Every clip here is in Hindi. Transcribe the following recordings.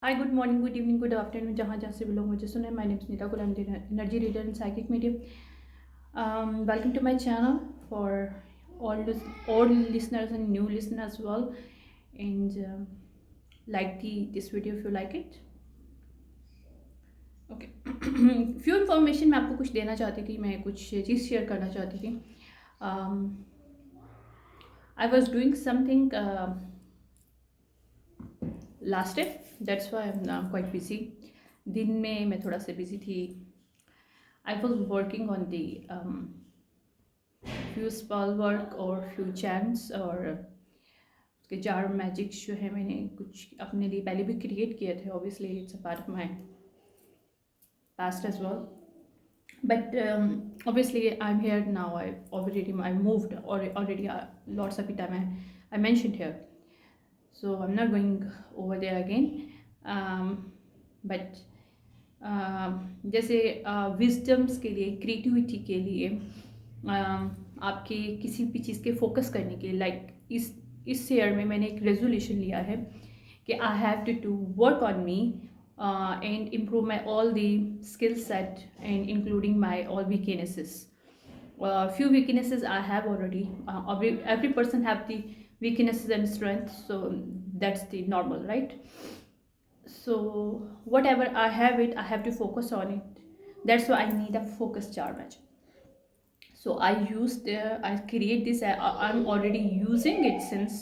हाय, good morning, good evening, good afternoon, जहाँ जहाँ से भी लोग मुझे सुने। माय नेम इज़ नीता गुल, energy reader and psychic medium. Welcome to my channel for all listeners and new listeners as well. And like this video if you like it. Okay. Few information मैं आपको कुछ देना चाहती थी, मैं कुछ चीज़ शेयर करना चाहती थी. आई was doing something last day, that's why I am quite busy. दिन में मैं थोड़ा सा बिजी थी. I was working on the few Supaul work और फ्यू चैंट्स और उसके जार मैजिक्स जो है मैंने कुछ अपने लिए पहले भी क्रिएट किए थे. Obviously it's a part of my past as well, but obviously I'm here now. I moved already lots of it I mentioned here, so I'm not going over there again. But जैसे विजडम्स के लिए, क्रिएटिविटी के लिए, आपके किसी भी चीज़ के फोकस करने के लिए, लाइक इस ईयर में मैंने एक रेजोल्यूशन लिया है कि I have to work on me and improve my all the skill set and including my all weaknesses. Few weaknesses I have already. Every person have the weaknesses and strengths, so that's the normal, right? So whatever I have it, I have to focus on it. That's why I need a focus jar magic. So I create this. I'm already using it since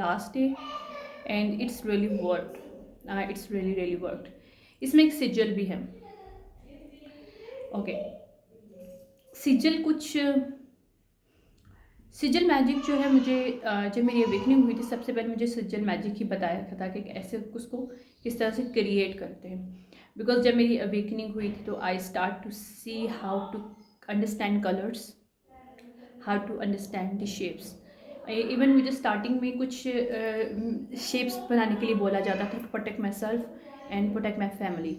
last day, and it's really worked. It's really worked. इसमें एक सिजल भी है. ओके. सिजल सिजल मैजिक जो है, मुझे जब मेरी अवेकनिंग हुई थी सबसे पहले मुझे सिजल मैजिक ही बताया था कि ऐसे उसको किस तरह से क्रिएट करते हैं. बिकॉज जब मेरी अवेकनिंग हुई थी तो I start to see how to understand colours, how to understand the shapes. Even मुझे स्टार्टिंग में कुछ शेप्स बनाने के लिए बोला जाता था, to protect myself and protect my family.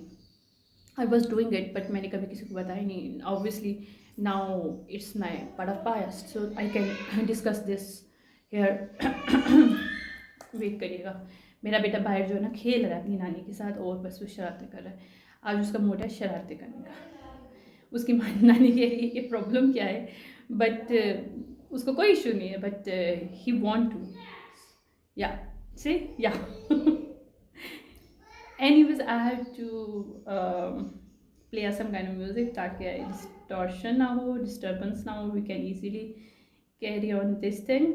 I was doing it, but मैंने कभी किसी को बताया नहीं. Obviously now it's my part of past, so I can discuss this here. Wait करिएगा, मेरा बेटा बाहर जो है ना खेल रहा है अपनी नानी के साथ और बस वो शरारतें कर रहा है. आज उसका मोड है शरारतें करने का. उसकी नानी के लिए ये प्रॉब्लम क्या है, बट उसको कोई इशू नहीं है, बट ही वॉन्ट टू या से या. Anyways, I have to play some kind of music ताकि distortion ना हो, disturbance ना हो. We can easily carry on this thing.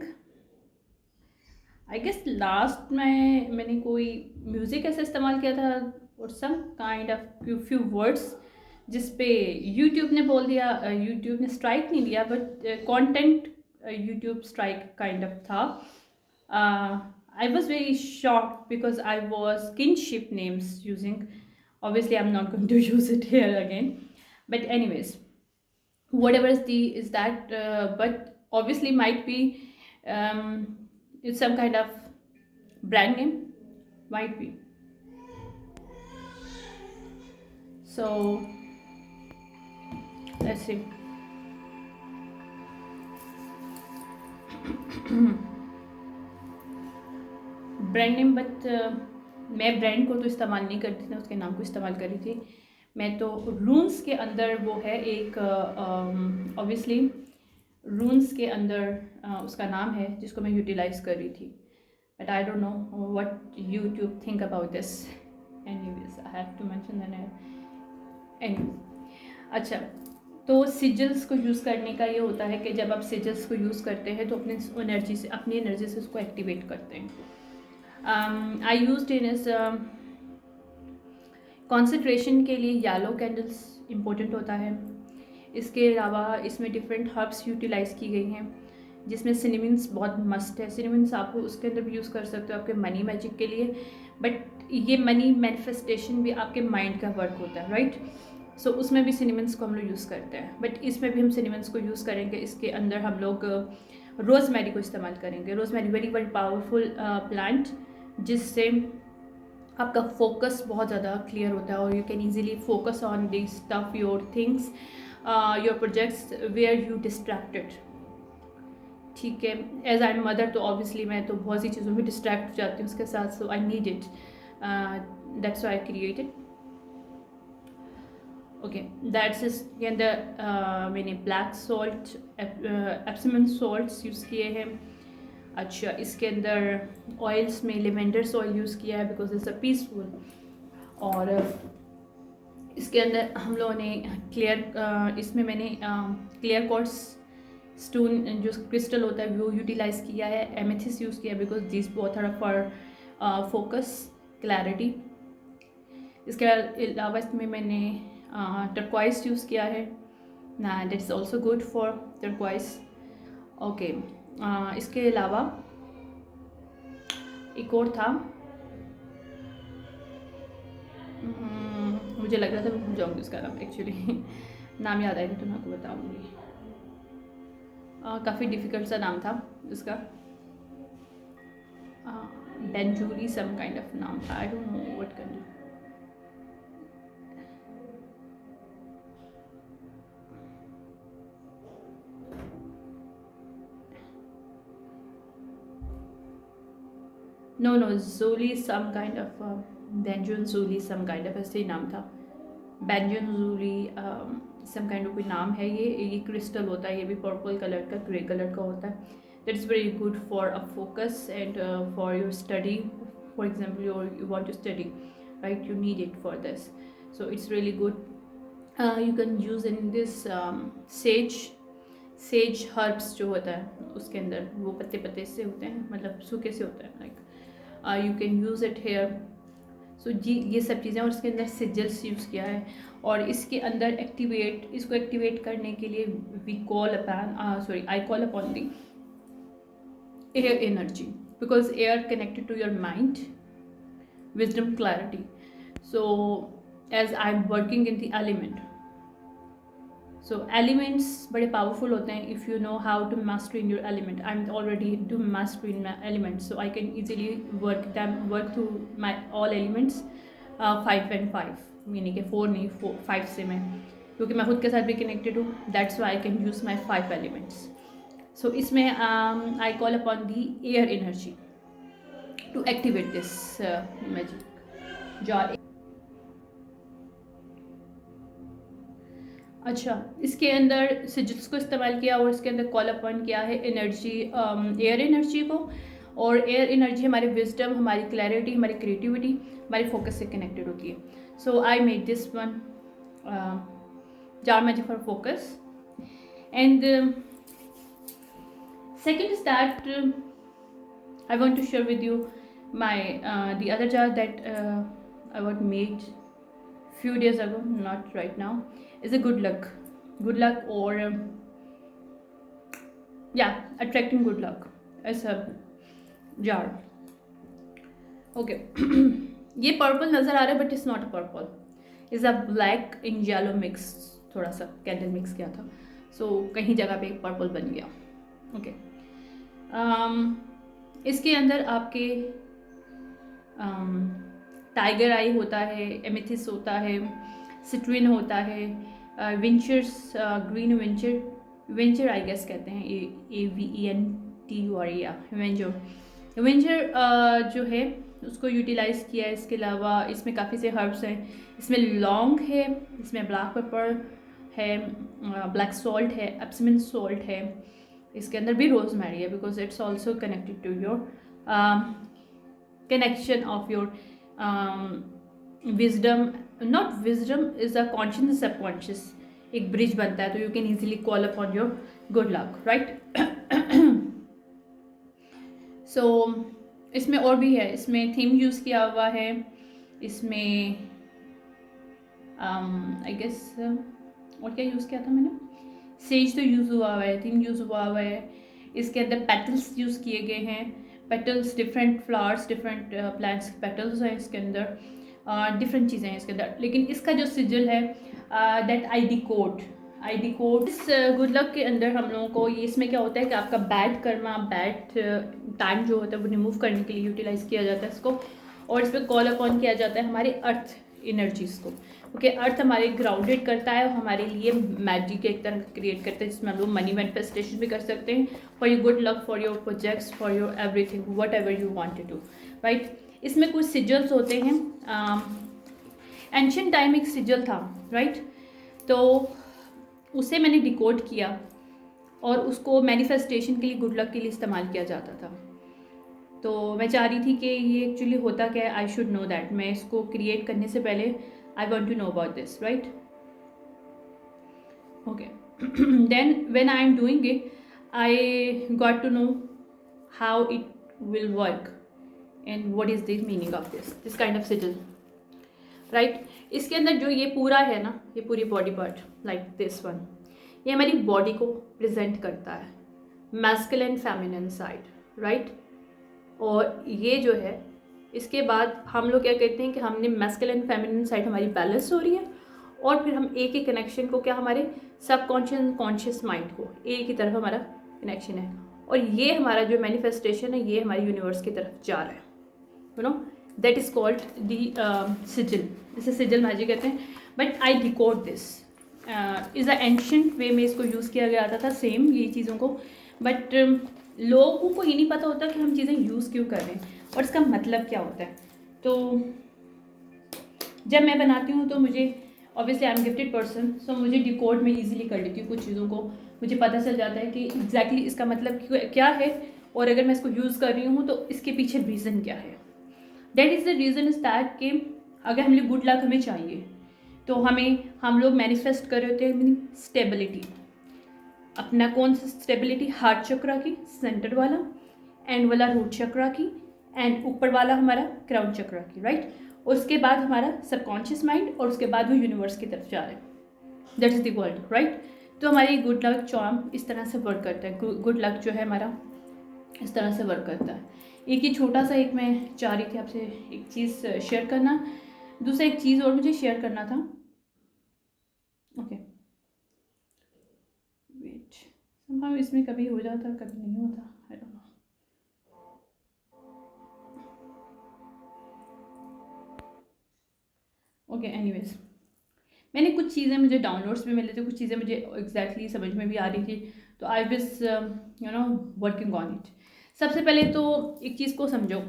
I guess last में मैंने कोई म्यूज़िक ऐसा इस्तेमाल किया था और some kind of few words जिस पे YouTube ने बोल दिया. YouTube ने स्ट्राइक नहीं दिया, but content YouTube strike kind of था. I was very shocked because I was kinship names using. Obviously, I'm not going to use it here again. But anyways, whatever is that. But obviously, might be it's some kind of brand name. Might be. So let's see. Brand name, but मैं ब्रांड को तो इस्तेमाल नहीं करती थी, उसके नाम को इस्तेमाल करी थी. मैं तो रून्स के अंदर वो है एक, ऑब्वियसली रून्स के अंदर उसका नाम है जिसको मैं यूटिलाइज कर रही थी. But I don't know what YouTube think about this. Anyways, I have to mention that. Anyways, अच्छा, तो सिजल्स को यूज़ करने का ये होता है कि जब आप सिजल्स को यूज़ करते हैं तो अपनी एनर्जी से उसको एक्टिवेट करते हैं. आई यूज्ड इन इस कॉन्सेंट्रेशन के लिए येलो कैंडल्स इम्पोर्टेंट होता है. इसके अलावा इसमें डिफरेंट हर्ब्स यूटिलाइज़ की गई हैं जिसमें सिनेमन्स बहुत मस्ट है. सिनेमन्स आप उसके अंदर भी यूज़ कर सकते हो आपके मनी मैजिक के लिए, बट ये मनी मैनिफेस्टेशन भी आपके माइंड का वर्क होता है, राइट? सो उसमें भी सिनेमन्स को हम लोग यूज़ करते हैं, बट इसमें भी हम सिनेमन्स को यूज़ करेंगे. इसके अंदर हम लोग रोज़मेरी को इस्तेमाल करेंगे. Rosemary very very powerful plant जिससे आपका फोकस बहुत ज़्यादा क्लियर होता है और you can easily focus on the stuff, your things, your projects where you distracted. ठीक है, एज आई एम मदर तो ऑब्वियसली मैं तो बहुत सी चीज़ों में डिस्ट्रैक्ट हो जाती हूँ उसके साथ. So I need it. that's why I created. Okay that's इसके अंदर मैंने black salt Epsom salts use किए हैं. अच्छा, इसके अंदर ऑयल्स में लेवेंडर्स ऑयल यूज़ किया है बिकॉज इट्स अ पीसफुल. और इसके अंदर हम लोगों ने इसमें मैंने क्लियर क्वार्ट्ज स्टोन जो क्रिस्टल होता है वो यूटिलाइज़ किया है. एमेथिस यूज़ किया है because this both are for focus clarity. इसके अलावा इसमें मैंने टर्क्वाइज यूज़ किया है. That is also good for turquoise. Okay, इसके अलावा एक और था, मुझे लग रहा था मैं भूल जाऊँगी उसका नाम. एक्चुअली नाम याद आएगा तो मैं आपको बताऊँगी. काफ़ी डिफ़िकल्ट सा नाम था इसका. बेंजूरी सम काइंड ऑफ नाम था. I don't know what can. No Julie some kind of बेंजून जूली सम काइंड ऑफ ऐसे ही नाम था. बेंजून जूली सम काइंड ऑफ कोई नाम है. ये क्रिस्टल होता है. ये भी पर्पल कलर का, ग्रे कलर का होता है. That is very good for a focus and for your study. For example you want to study, right? You need it for this, so it's really good. You can use in this sage herbs जो होता है उसके अंदर वो पत्ते पत्ते से होते हैं, मतलब सूखे से होता है. Like you can use it here. So जी ये सब चीज़ें. और इसके अंदर सिजल्स यूज़ किया है. और इसके अंदर इसको एक्टिवेट करने के लिए I call upon the air energy, because air connected to your mind, wisdom, clarity. So as I am working in the element, so elements बड़े पावरफुल होते हैं if you know how to master in your element. I am already to master in my element, so I can easily work through my all elements 5 and 5, meaning के 4 नहीं 5 से मैं, क्योंकि मैं खुद के साथ भी कनेक्टेड हूँ. That's why I can use my 5 elements. So इसमें I call upon the air energy to activate this magic jar. अच्छा, इसके अंदर सिजल्स को इस्तेमाल किया और इसके अंदर कॉल अपॉन किया है एनर्जी, एयर एनर्जी को. और एयर एनर्जी हमारी विजडम, हमारी क्लैरिटी, हमारी क्रिएटिविटी, हमारी फोकस से कनेक्टेड होती है. So I made this one jar magic for focus. And second is that I want to share with you my the other jar that I was made few days ago, not right now. Is a good luck or attracting good luck as a jar. Okay. ये पर्पल नज़र आ रहा है but it's not a purple, is a black in yellow mix. थोड़ा सा कैंडल मिक्स किया था, सो कहीं जगह पे पर्पल बन गया. ओके. इसके अंदर आपके टाइगर आई होता है, एमेथिस होता है, सिट्रिन होता है, विंचर्स, ग्रीन वेंचर आई गेस कहते हैं, AVENTUR या वेंचर जो है उसको यूटिलाइज़ किया है. इसके अलावा इसमें काफ़ी से हर्ब्स हैं. इसमें लौंग है, इसमें ब्लैक पेपर है, ब्लैक सॉल्ट है, एप्समन सॉल्ट है. इसके अंदर भी रोजमेरी है because it's also connected to your connection of your wisdom. Not wisdom is a conscious subconscious, एक ब्रिज बनता है, तो you can easily call upon your good luck, right. So इसमें और भी है. इसमें थीम यूज़ किया हुआ है. इसमें आई गेस और क्या यूज़ किया था मैंने, सेज तो यूज़ हुआ है, थीम यूज़ हुआ है. इसके अंदर पेटल्स यूज़ किए गए हैं. Petals, different flowers, different plants के पेटल्स हैं इसके अंदर, डिफरेंट चीज़ें हैं इसके अंदर. लेकिन इसका जो सिजल है दैट आई डिकोड इस गुड लक के अंदर हम लोगों को ये, इसमें क्या होता है कि आपका बैड कर्मा, बैड टाइम जो होता है वो रिमूव करने के लिए यूटिलाइज़ किया जाता है इसको. और इस पर कॉल अपॉन किया जाता है हमारे अर्थ एनर्जीज़ को. ओके, अर्थ हमारे ग्राउंडेड करता है और हमारे लिए मैजिक एक तरह क्रिएट करता है जिसमें हम लोग मनी मैनिफेस्टेशन भी कर सकते हैं for your good luck, for your projects, for your everything, whatever you want to do, right. इसमें कुछ सिजल्स होते हैं। एंशियंट टाइम एक सिजल था, राइट? तो उसे मैंने डिकोड किया और उसको मैनिफेस्टेशन के लिए, गुड लक के लिए इस्तेमाल किया जाता था। तो मैं चाह रही थी कि ये एक्चुअली होता क्या है, आई शुड नो दैट। मैं इसको क्रिएट करने से पहले I want to know about this, right? Okay. Then when I am doing it, I got to know how it will work and what is the meaning of this kind of sigil, right? इसके अंदर जो ये पूरा है ना, ये पूरी body part like this one, ये हमारी बॉडी को प्रेजेंट करता है, मैस्कुलिन फेमिनिन साइड, राइट? और ये जो है, इसके बाद हम लोग क्या कहते हैं कि हमने मैस्कुलिन फेमिनिन साइड हमारी बैलेंस हो रही है, और फिर हम एक ही कनेक्शन को, क्या हमारे सबकॉन्शियस कॉन्शियस माइंड को एक ही तरफ हमारा कनेक्शन है, और ये हमारा जो मैनिफेस्टेशन है ये हमारे यूनिवर्स की तरफ जा रहा है, you know, that is called the sigil. इसे सिजल मैजिक कहते हैं। But I decode this is a ancient way में इसको यूज़ किया गया था सेम ये चीज़ों को। बट लोगों को ये नहीं पता होता कि हम चीज़ें यूज़ क्यों कर रहे हैं और इसका मतलब क्या होता है। तो जब मैं बनाती हूँ तो मुझे obviously I am gifted person, so मुझे डिकोड में ईजिली कर लेती हूँ कुछ चीज़ों को। मुझे पता चल जाता है कि एग्जैक्टली इसका मतलब क्या है, और अगर मैं इसको यूज़ कर रही हूँ तो इसके पीछे रीज़न क्या है। That is the reason is that कि अगर हम लोग गुड लक हमें चाहिए तो हम लोग मैनिफेस्ट कर रहे होते हैं स्टेबिलिटी। अपना कौन सा स्टेबिलिटी? हार्ट चक्रा की सेंटर वाला, एंड वाला रूट चक्रा की, एंड ऊपर वाला हमारा क्राउन चक्रा की, राइट? उसके बाद हमारा सबकॉन्शियस माइंड, और उसके बाद वो यूनिवर्स की तरफ जा रहे हैं। That is the world, right? तो हमारी गुड लक चार्म इस तरह से वर्क करता है। गुड लक जो है हमारा इस तरह से वर्क करता है। एक ही छोटा सा एक मैं चाह रही थी आपसे एक चीज़ शेयर करना। दूसरा एक चीज़ और मुझे शेयर करना था। ओके, वेट, समहाउ इसमें कभी हो जाता कभी नहीं होता, आई डोंट नो। ओके, एनीवेज, मैंने कुछ चीज़ें मुझे डाउनलोड्स भी मिले थे, कुछ चीज़ें मुझे एग्जैक्टली समझ में भी आ रही थी, तो I was you know working on it. सबसे पहले तो एक चीज़ को समझो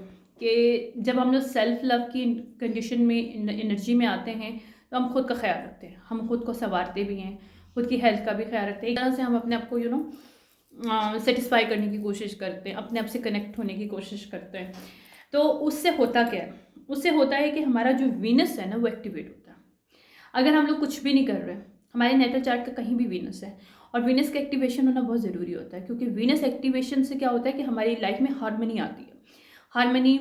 कि जब हम लोग सेल्फ लव की कंडीशन में, एनर्जी में आते हैं, तो हम खुद का ख्याल रखते हैं, हम खुद को संवारते भी हैं, खुद की हेल्थ का भी ख्याल रखते हैं। एक तरह से हम अपने आप को सेटिस्फाई करने की कोशिश करते हैं, अपने आप से कनेक्ट होने की कोशिश करते हैं। तो उससे होता क्या है? उससे होता है कि हमारा जो वीनस है ना, वो एक्टिवेट होता है। अगर हम लोग कुछ भी नहीं कर रहे, हमारे नेटल चार्ट का कहीं भी वीनस है, और वीनस का एक्टिवेशन होना बहुत ज़रूरी होता है, क्योंकि वीनस एक्टिवेशन से क्या होता है कि हमारी लाइफ में हार्मनी आती है। हार्मनी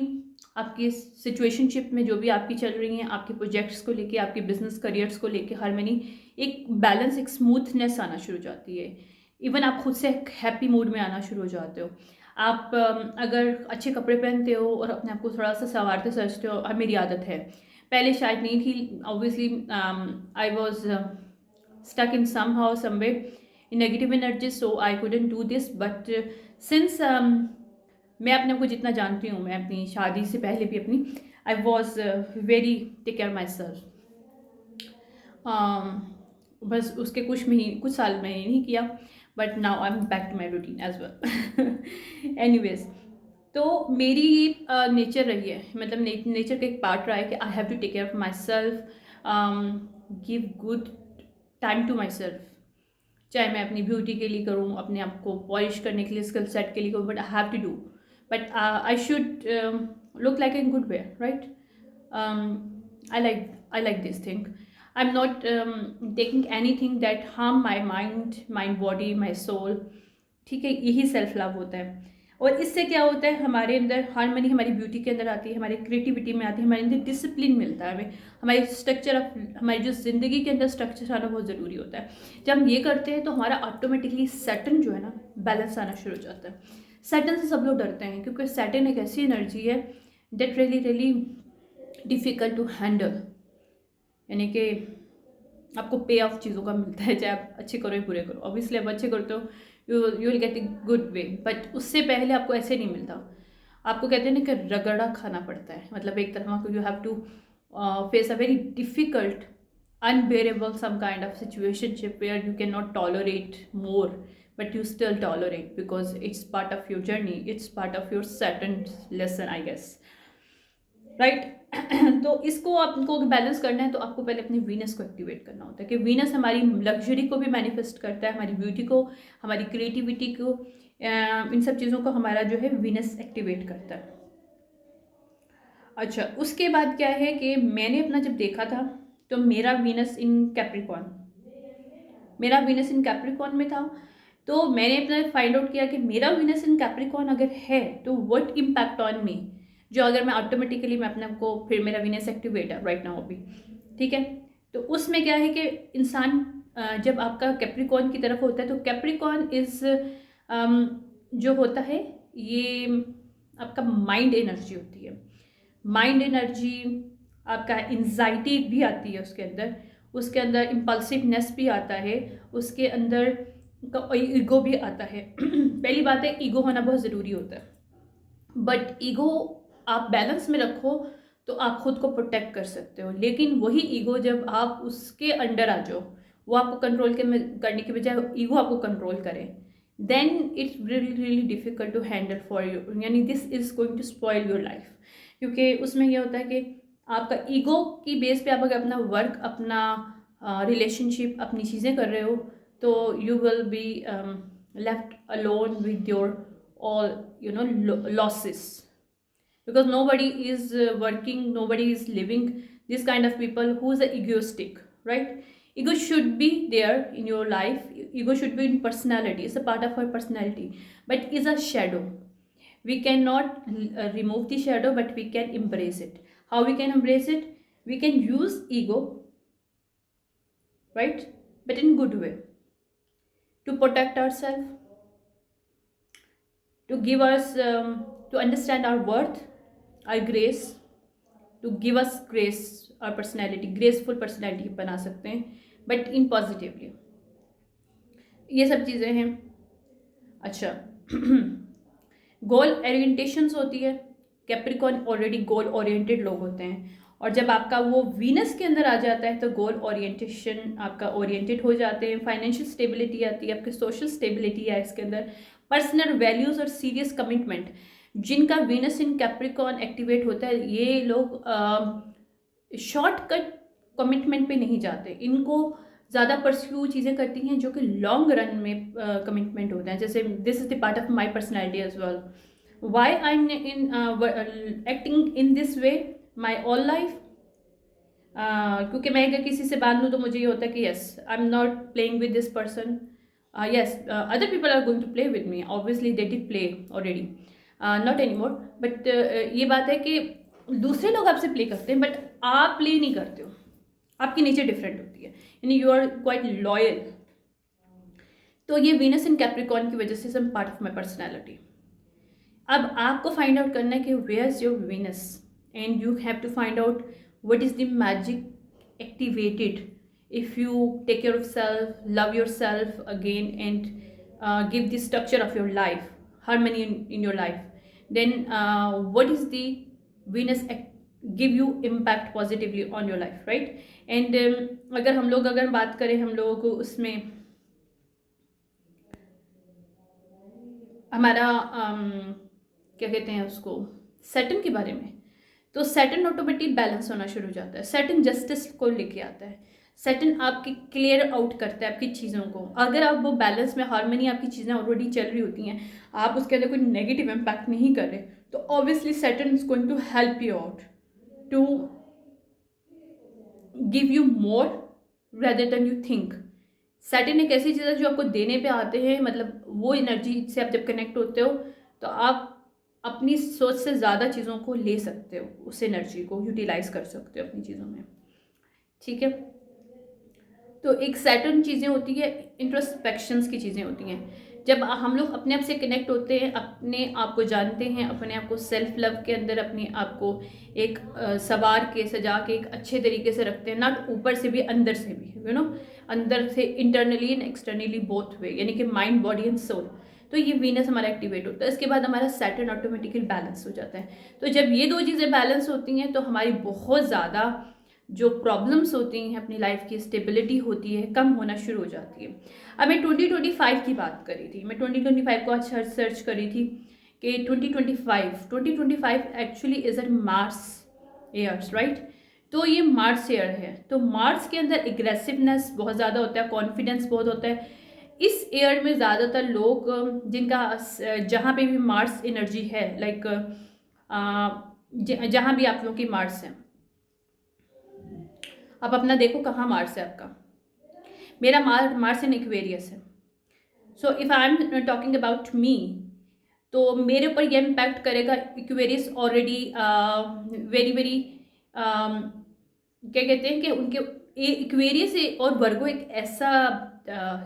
आपकी सिचुएशनशिप में जो भी आपकी चल रही हैं, आपके प्रोजेक्ट्स को लेके, आपके बिजनेस करियर्स को लेके हार्मनी, एक बैलेंस, एक स्मूथनेस आना शुरू हो जाती है। इवन आप खुद से एक हैप्पी मूड में आना शुरू हो जाते हो। आप अगर अच्छे कपड़े पहनते हो और अपने आप को थोड़ा सा संवारते सजते हो, मेरी आदत है, पहले शायद नहीं थी, obviously I was stuck in somehow someway in negative energy, so I couldn't do this. But since मैं अपने आप को जितना जानती हूँ, मैं अपनी शादी से पहले भी अपनी, I was very take care myself. बस उसके कुछ साल मैंने नहीं किया, but now I am back to my routine as well. Anyways, तो मेरी नेचर रही है, मतलब नेचर का एक पार्ट रहा है कि I have to take care of myself, give good time to myself. चाहे मैं अपनी ब्यूटी के लिए करूँ, अपने आप को पॉलिश करने के लिए, स्किल सेट के लिए करूँ, but I have to do, but I should look like in good way, right? I like this thing. I'm not taking anything that harm my mind, my body, my soul. ठीक है, यही सेल्फ लव होता है। और इससे क्या होता है, हमारे अंदर हार्मनी हमारी ब्यूटी के अंदर आती है, हमारी क्रिएटिविटी में आती है, हमारे अंदर डिसिप्लिन मिलता है हमें, हमारी स्ट्रक्चर ऑफ, हमारी जो ज़िंदगी के अंदर स्ट्रक्चर आना बहुत ज़रूरी होता है। जब हम ये करते हैं तो हमारा ऑटोमेटिकली सैटर्न जो है ना, बैलेंस आना शुरू हो जाता है। सैटर्न से सब लोग डरते हैं, क्योंकि सैटर्न एक ऐसी एनर्जी है that really difficult to handle, यानी कि आपको पे ऑफ चीज़ों का मिलता है, चाहे आप अच्छे करो या बुरे करो। ऑब्वियसली आप अच्छे करते हो, you will get a good way, but उससे पहले आपको ऐसे नहीं मिलता। आपको कहते हैं ना कि रगड़ा खाना पड़ता है, मतलब एक तरह का you have to face a very difficult, unbearable some kind of situationship where you can not tolerate more, but you still tolerate because it's part of your journey, it's part of your certain lesson, I guess. Right. तो इसको आपको बैलेंस करना है तो आपको पहले अपनी वीनस को एक्टिवेट करना होता है कि वीनस हमारी लग्जरी को भी मैनिफेस्ट करता है, हमारी ब्यूटी को, हमारी क्रिएटिविटी को, इन सब चीज़ों को हमारा जो है वीनस एक्टिवेट करता है। अच्छा, उसके बाद क्या है कि मैंने अपना जब देखा था तो मेरा वीनस इन कैप्रिकॉन में था। तो मैंने अपना फाइंड आउट किया कि मेरा वीनस इन कैप्रिकॉन अगर है तो व्हाट इम्पैक्ट ऑन मी, जो अगर मैं ऑटोमेटिकली मैं अपने को फिर मेरा वीनस एक्टिवेट है राइट नाउ अभी, ठीक है। तो उसमें क्या है कि इंसान जब आपका कैप्रिकॉन की तरफ होता है तो कैप्रिकॉन इज जो होता है ये आपका माइंड एनर्जी होती है। माइंड एनर्जी, आपका एंजाइटी भी आती है उसके अंदर इम्पल्सिवनेस भी आता है, उसके अंदर का ईगो भी आता है। पहली बात है ईगो होना बहुत ज़रूरी होता है, बट ईगो आप बैलेंस में रखो तो आप खुद को प्रोटेक्ट कर सकते हो। लेकिन वही ईगो जब आप उसके अंडर आ जाओ, वो आपको कंट्रोल करने के बजाय ईगो आपको कंट्रोल करे, then it's really difficult to handle for you, यानी this is going to spoil your life. क्योंकि उसमें यह होता है कि आपका ईगो की बेस पे आप अगर अपना वर्क, अपना रिलेशनशिप, अपनी चीज़ें कर रहे हो तो you will be left alone with your all losses, because nobody is working, nobody is living this kind of people who's egoistic, right? Ego should be there in your life, ego should be in personality, it's a part of our personality, but is a shadow. We cannot remove the shadow, but we can embrace it. How we can embrace it? We can use ego, right, but in good way, to protect ourselves, to give us to understand our worth, our grace, to give us grace, our personality, graceful personality बना सकते हैं, but in positively। ये सब चीज़ें हैं। अच्छा, गोल ओरिएंटेशंस होती है। कैप्रिकॉन ऑलरेडी गोल ओरिएंटेड लोग होते हैं, और जब आपका वो वीनस के अंदर आ जाता है तो गोल ओरिएंटेशन आपका ओरिएंटेड हो जाते हैं। फाइनेंशियल स्टेबिलिटी आती है, आपके सोशल स्टेबिलिटी है इसके अंदर, पर्सनल वैल्यूज़ और सीरियस कमिटमेंट। जिनका वीनस इन कैप्रिकॉन एक्टिवेट होता है ये लोग शॉर्टकट कमिटमेंट पे नहीं जाते, इनको ज़्यादा परस्यू चीज़ें करती हैं जो कि लॉन्ग रन में कमिटमेंट होते हैं। जैसे this is the part of my personality as well, why I am in acting in this way my all life. क्योंकि मैं अगर किसी से बांध लूँ तो मुझे ये होता है कि yes I am not playing with this person, yes, other people are going to play with me, obviously they did play already, not anymore, but ये बात है कि दूसरे लोग आपसे प्ले करते हैं बट आप प्ले नहीं करते हो, आपकी नेचर डिफरेंट होती है, यानी यू आर क्वाइट लॉयल। तो ये वीनस इन कैप्रिकॉन की वजह से some part of my personality. अब आपको फाइंड आउट करना है कि where is your Venus, and you have to find out what is the magic activated if you take care of self, love yourself again, and give the structure of your life, harmony in your life, then what is the Venus give you impact positively on your life, right? And अगर बात करें हम लोगों को उसमें हमारा क्या कहते हैं उसको, सैटर्न के बारे में, तो सैटर्न ऑटोमेटिक बैलेंस होना शुरू हो जाता है। सैटर्न जस्टिस को लेके आता है, सैटर्न आपकी क्लियर आउट करता है आपकी चीज़ों को। अगर आप वो बैलेंस में, हार्मनी, आपकी चीज़ें ऑलरेडी चल रही होती हैं, आप उसके अंदर कोई नेगेटिव इम्पैक्ट नहीं कर रहे, तो obviously Saturn is going to help you out to give you more rather than you think. Saturn एक ऐसी चीज़ है जो आपको देने पे आते हैं, मतलब वो एनर्जी से आप जब कनेक्ट होते हो तो आप अपनी सोच से ज़्यादा चीज़ों को ले सकते हो, उस एनर्जी को यूटिलाइज कर सकते हो अपनी चीज़ों में, ठीक है। तो एक सैटर्न चीज़ें होती है, इंट्रोस्पेक्शंस की चीज़ें होती हैं। जब हम लोग अपने आप से कनेक्ट होते हैं, अपने आप को जानते हैं, अपने आप को सेल्फ लव के अंदर अपने आप को एक सवार के, सजा के एक अच्छे तरीके से रखते हैं, नॉट ऊपर से भी अंदर से भी, यू नो, अंदर से internally and externally both way, यानी कि माइंड, बॉडी एंड सोल। तो ये वीनस हमारा एक्टिवेट होता है, इसके बाद हमारा सैटर्न ऑटोमेटिकली बैलेंस हो जाता है। तो जब ये दो चीज़ें बैलेंस होती हैं तो हमारी बहुत ज़्यादा जो प्रॉब्लम्स होती हैं अपनी लाइफ की, स्टेबिलिटी होती है, कम होना शुरू हो जाती है। अब मैं 2025 की बात करी थी, मैं 2025 को आज सर्च करी थी कि 2025 actually is a Mars years, right. तो ये मार्स एयर है, तो मार्स के अंदर एग्रेसिवनेस बहुत ज़्यादा होता है, कॉन्फिडेंस बहुत होता है। इस एयर में ज़्यादातर लोग जिनका जहाँ पे भी मार्स एनर्जी है, लाइक जहाँ भी आप लोगों की मार्स है, आप अपना देखो कहाँ मार्स है आपका। मेरा मार्स इन एक्वेरियस है। So if I am talking about me, तो मेरे ऊपर ये इम्पैक्ट करेगा। एक्वेरियस ऑलरेडी वेरी वेरी क्या कहते हैं कि उनके एक्वेरियस और वर्गो एक ऐसा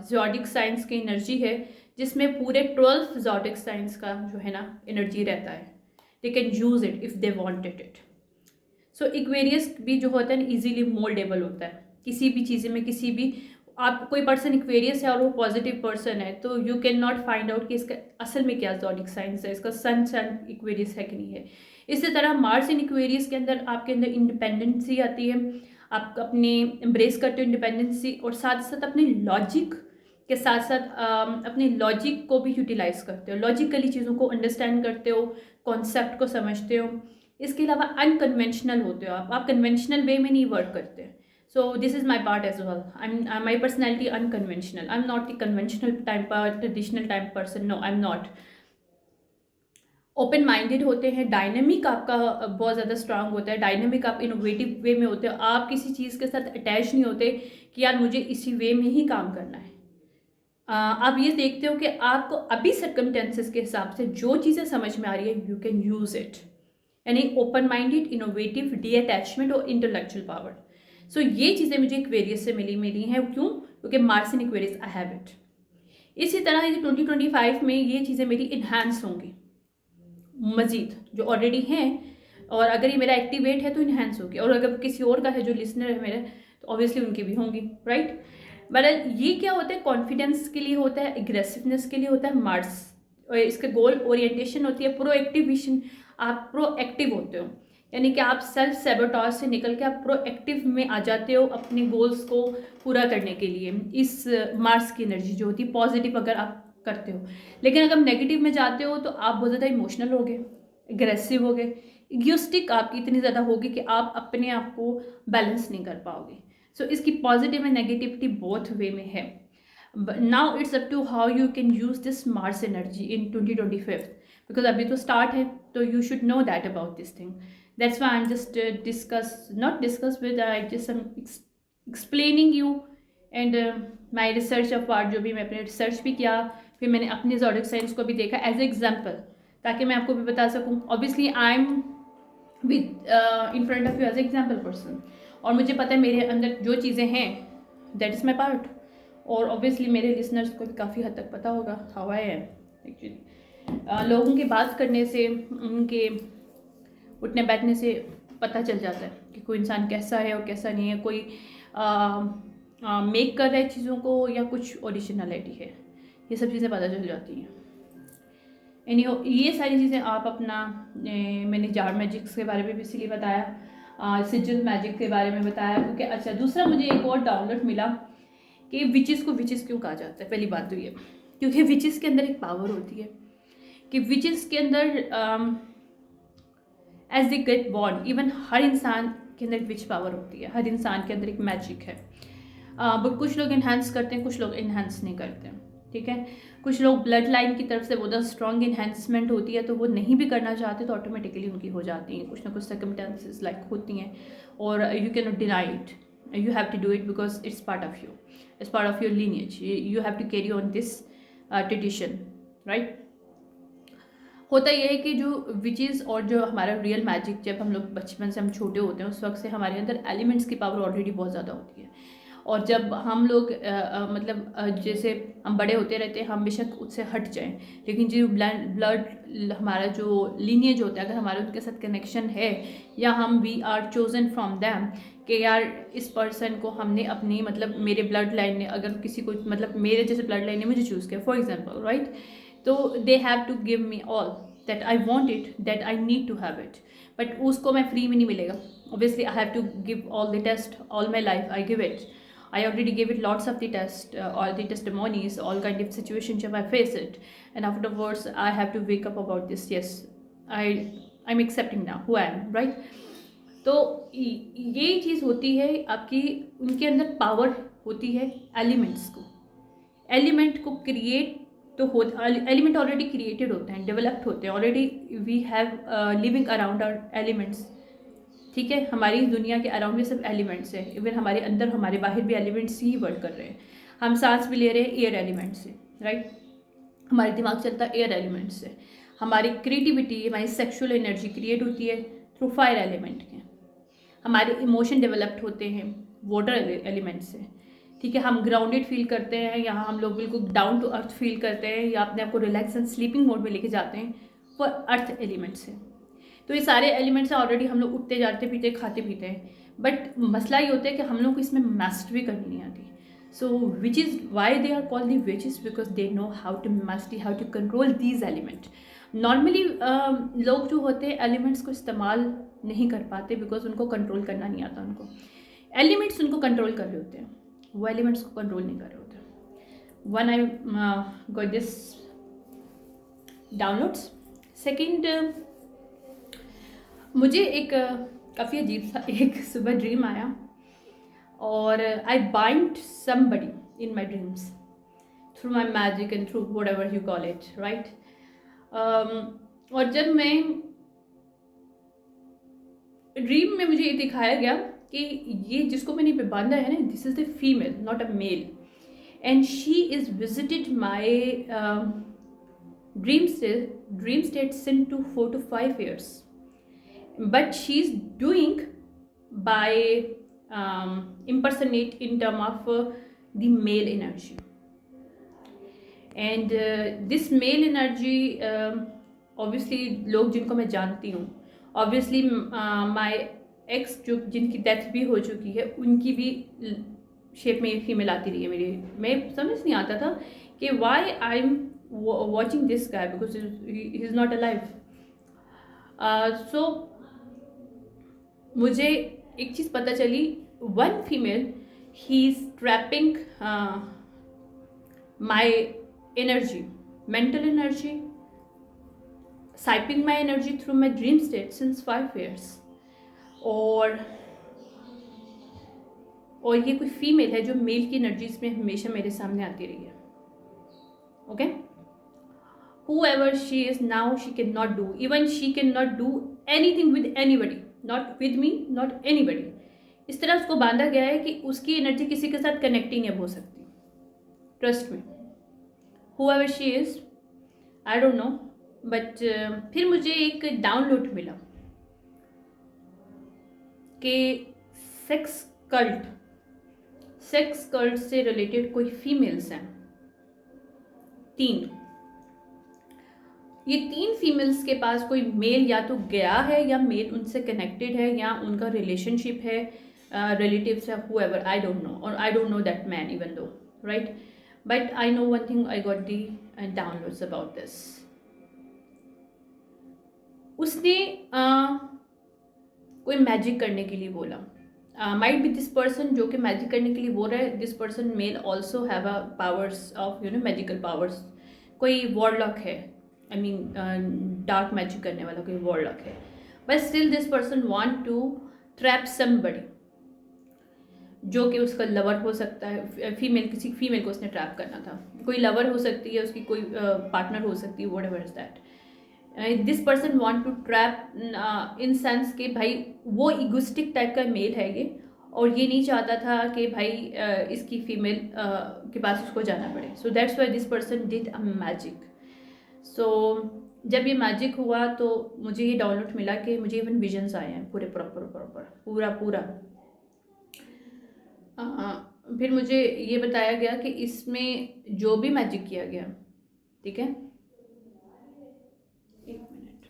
ज़ोडिक साइंस की एनर्जी है जिसमें पूरे 12 ज़ोडिक साइंस का जो है ना एनर्जी रहता है। They can use it if they wanted it. So Aquarius भी जो होता है ना इजीली मोल्डेबल होता है किसी भी चीज़ें में। किसी भी आप कोई पर्सन एक्वेरियस है और वो पॉजिटिव पर्सन है, तो you can not find out कि इसका असल में क्या ज़ोडिक साइंस है, इसका सन एक्वेरियस है कि नहीं है। इसी तरह मार्स इन एक्वेरियस के अंदर आपके अंदर इंडिपेंडेंसी आती है। आप अपने एम्ब्रेस करते हो इंडिपेंडेंसी, और साथ साथ अपने लॉजिक के साथ साथ अपने लॉजिक को भी यूटिलाइज करते हो, लॉजिकली चीज़ों को अंडरस्टैंड करते हो, कॉन्सेप्ट को समझते हो। इसके अलावा अनकन्वेंशनल होते हो आप कन्वेंशनल वे में नहीं वर्क करते। So this is my part as well. I am my personality unconventional. I am not the conventional type traditional type person, no I am not. Open minded होते हैं, डायनेमिक आपका बहुत ज़्यादा स्ट्रांग होता है, डायनेमिक आप इनोवेटिव वे में होते हो। आप किसी चीज़ के साथ अटैच नहीं होते कि यार मुझे इसी वे में ही काम करना है। आप ये देखते हो कि आपको अभी सर्कमटेंसेस के हिसाब से जो चीज़ें समझ में आ रही है, यू कैन यूज़ इट। यानी open minded, innovative, D attachment और इंटेलेक्चुअल पावर। सो ये चीज़ें मुझे एक्वेरियस से मिली हैं। क्यों? क्योंकि Mars in Aquarius I have it. इसी तरह 2025 में ये चीज़ें मेरी इन्हांस होंगी मज़ीद, जो ऑलरेडी हैं, और अगर ये मेरा एक्टिवेट है तो इन्हांस होगी, और अगर किसी और का है जो लिसनर है मेरे, तो ऑब्वियसली उनकी भी होंगी, राइट। बट ये क्या होता है, कॉन्फिडेंस के लिए होता है, एग्रेसिवनेस के लिए होता है मार्स, और इसके गोल ओरिएंटेशन होती है प्रोएक्टिवेशन। आप प्रोएक्टिव होते हो, यानी कि आप सेल्फ सेबोटाज से निकल के आप प्रोएक्टिव में आ जाते हो अपने गोल्स को पूरा करने के लिए। इस मार्स की एनर्जी जो होती है पॉजिटिव अगर आप करते हो। लेकिन अगर नेगेटिव में जाते हो तो आप बहुत ज़्यादा इमोशनल हो गए, एग्रेसिव हो गए, इग्योस्टिक आपकी इतनी ज़्यादा होगी कि आप अपने आप को बैलेंस नहीं कर पाओगे। सो इसकी positive and negativity both way में है। Now it's up to how you can use this Mars energy in 2025, because अभी तो स्टार्ट है, तो you should know that about this thing. That's why I am just not discuss with, I just explaining you and my research of part, जो भी मैं अपने रिसर्च भी किया, फिर मैंने अपने ज़ोडिक साइंस को भी देखा एज ए एग्जाम्पल, ताकि मैं आपको भी बता सकूँ। Obviously I am with in front of you as a example person, और मुझे पता है मेरे अंदर जो चीज़ें हैं दैट इज़ माई पार्ट, और ऑब्वियसली मेरे लिसनर्स को भी काफ़ी हद तक पता होगा हाउ आई एम एक्चुअली। लोगों की बात करने से, उनके उठने बैठने से पता चल जाता है कि कोई इंसान कैसा है और कैसा नहीं है, कोई मेक कर रहा है चीज़ों को या कुछ ओरिजिनलिटी है, ये सब चीज़ें पता चल जाती हैं। एनीहो, ये सारी चीज़ें आप अपना मैंने जार मैजिक्स के बारे में भी इसलिए बताया, सिजिल मैजिक के बारे में बताया, क्योंकि अच्छा दूसरा मुझे एक और डाउनलोड मिला कि विचेस को विचेस क्यों कहा जाता है। पहली बात तो ये, क्योंकि विचेस के अंदर एक पावर होती है कि विचेस के अंदर as they get born, even हर इंसान के अंदर विच पावर होती है, हर इंसान के अंदर एक मैजिक है। बट कुछ लोग इन्हांस करते हैं, कुछ लोग इन्हांस नहीं करते हैं, ठीक है। कुछ लोग ब्लड लाइन की तरफ से बहुत ज़्यादा स्ट्रॉन्ग इन्हांसमेंट होती है, तो वो नहीं भी करना चाहते तो ऑटोमेटिकली उनकी हो जाती हैं, कुछ ना कुछ सर्कमस्टेंसेस लाइक होती हैं, और you can not deny it, you have to do it because it's part of you, it's part of your lineage, you have to carry on this tradition, right। होता यह है कि जो विचेस और जो हमारा रियल मैजिक, जब हम लोग बचपन से हम छोटे होते हैं उस वक्त से हमारे अंदर एलिमेंट्स की पावर ऑलरेडी बहुत ज़्यादा होती है, और जब हम लोग जैसे हम बड़े होते रहते हैं, हम बेशक उससे हट जाएं, लेकिन जो ब्लड हमारा जो लीनिएज होता है, अगर हमारे उनके साथ कनेक्शन है, या हम we are chosen from them, कि यार इस पर्सन को हमने अपनी मेरे ब्लड लाइन ने, अगर किसी को मेरे जैसे ब्लड लाइन ने मुझे चूज़ किया फॉर एग्जाम्पल, राइट, तो they have to give me all that I want it, that I need to have it, but उसको मैं फ्री में नहीं मिलेगा। Obviously I have to give all the test, all my life I give it, I already gave it lots of the tests, all the testimonies, all kind of situations I face it, and afterwards I have to wake up about this. Yes, I'm accepting now who I am, right? तो ये चीज़ होती है आपकी, उनके अंदर पावर होती है एलिमेंट्स को, एलिमेंट को क्रिएट तो हो, एलिमेंट ऑलरेडी क्रिएटेड होते हैं, डेवलप्ड होते हैं already, we have living around our elements, ठीक है, हमारी दुनिया के अराउंड भी सब एलिमेंट्स हैं, इवन हमारे अंदर हमारे बाहर भी एलिमेंट्स ही वर्क कर रहे हैं। हम सांस भी ले रहे हैं एयर एलिमेंट से, राइट, हमारा दिमाग चलता है एयर एलिमेंट से, हमारी क्रिएटिविटी, हमारी सेक्सुअल एनर्जी क्रिएट होती है थ्रू फायर एलिमेंट के, हमारे इमोशन डेवलप्ड होते हैं वाटर एलिमेंट से, ठीक है, हम ग्राउंडेड फील करते हैं, यहाँ हम लोग बिल्कुल डाउन टू अर्थ फील करते हैं, या अपने आप को रिलैक्स एंड स्लीपिंग मोड में लेके जाते हैं, वो अर्थ एलिमेंट से। तो ये सारे एलिमेंट्स ऑलरेडी हम लोग उठते जाते पीते खाते पीते हैं, बट मसला ये होता है कि हम लोग को इसमें मास्टरी करनी नहीं आती। So which is why they are called the witches, because they know how to mastery, how to control these element. Normally लोग जो होते हैं एलिमेंट्स को इस्तेमाल नहीं कर पाते, बिकॉज उनको कंट्रोल करना नहीं आता, उनको एलिमेंट्स उनको कंट्रोल कर रहे होते हैं, वो एलिमेंट्स को कंट्रोल नहीं कर रहे होते। One I got this downloads. Second, मुझे एक काफ़ी अजीब सा एक सुबह ड्रीम आया, और I bind somebody in my dreams through my magic and through whatever you call it, right. और जब मैं ड्रीम में मुझे ये दिखाया गया कि ये जिसको मैंने पे बांधा है ना, this is the female not a male, and she is visited my dream state since two 4 to 5 years, but she's doing by impersonate in term of the male energy, and this male energy obviously लोग जिनको मैं जानती हूँ, obviously my ex जो जिनकी डेथ भी हो चुकी है, उनकी भी शेप में फीमेल आती रही है मेरी। मैं समझ नहीं आता था कि why I'm watching this guy because he is not alive. So मुझे एक चीज़ पता चली, वन फीमेल ही is trapping my energy, mental energy, siphoning my energy through my dream state since 5 years, और ये कोई फीमेल है जो मेल की एनर्जीज में हमेशा मेरे सामने आती रही है, okay. whoever she is now, she cannot do, even she cannot do anything with anybody, not with me, not anybody. इस तरह उसको बांधा गया है कि उसकी एनर्जी किसी के साथ कनेक्ट ही नहीं हो सकती, ट्रस्ट में, whoever she is, I don't know, but फिर मुझे एक डाउनलोड मिला कि सेक्स कल्ट से रिलेटेड कोई फीमेल्स हैं, 3, ये 3 फीमेल्स के पास कोई मेल या तो गया है, या मेल उनसे कनेक्टेड है, या उनका रिलेशनशिप है, रिलेटिव्स है, whoever, I don't know, or I don't know that man even though, right, but I know one thing, I got the downloads about this. उसने कोई मैजिक करने के लिए बोला, माइट बी दिस पर्सन जो कि मैजिक करने के लिए बोल रहा है, this person male also have a powers of magical powers, कोई वॉरलॉक है, आई मीन डार्क मैजिक करने वाला कोई वॉरलॉक है, but still this person want to trap somebody, जो कि उसका लवर हो सकता है, फीमेल, किसी फीमेल को उसने ट्रैप करना था, कोई लवर हो सकती है उसकी, कोई पार्टनर हो सकती है, whatever is that. This person want to trap in sense के भाई वो इगोस्टिक टाइप का मेल है ये, और ये नहीं चाहता था कि भाई इसकी फीमेल के पास उसको जाना पड़े, so that's why this person did a magic. So जब ये मैजिक हुआ तो मुझे ये डाउनलोड मिला कि मुझे इवन विजन्स आए हैं पूरे पूरा। फिर मुझे ये बताया गया कि इसमें जो भी मैजिक किया गया, ठीक है, 1 मिनट,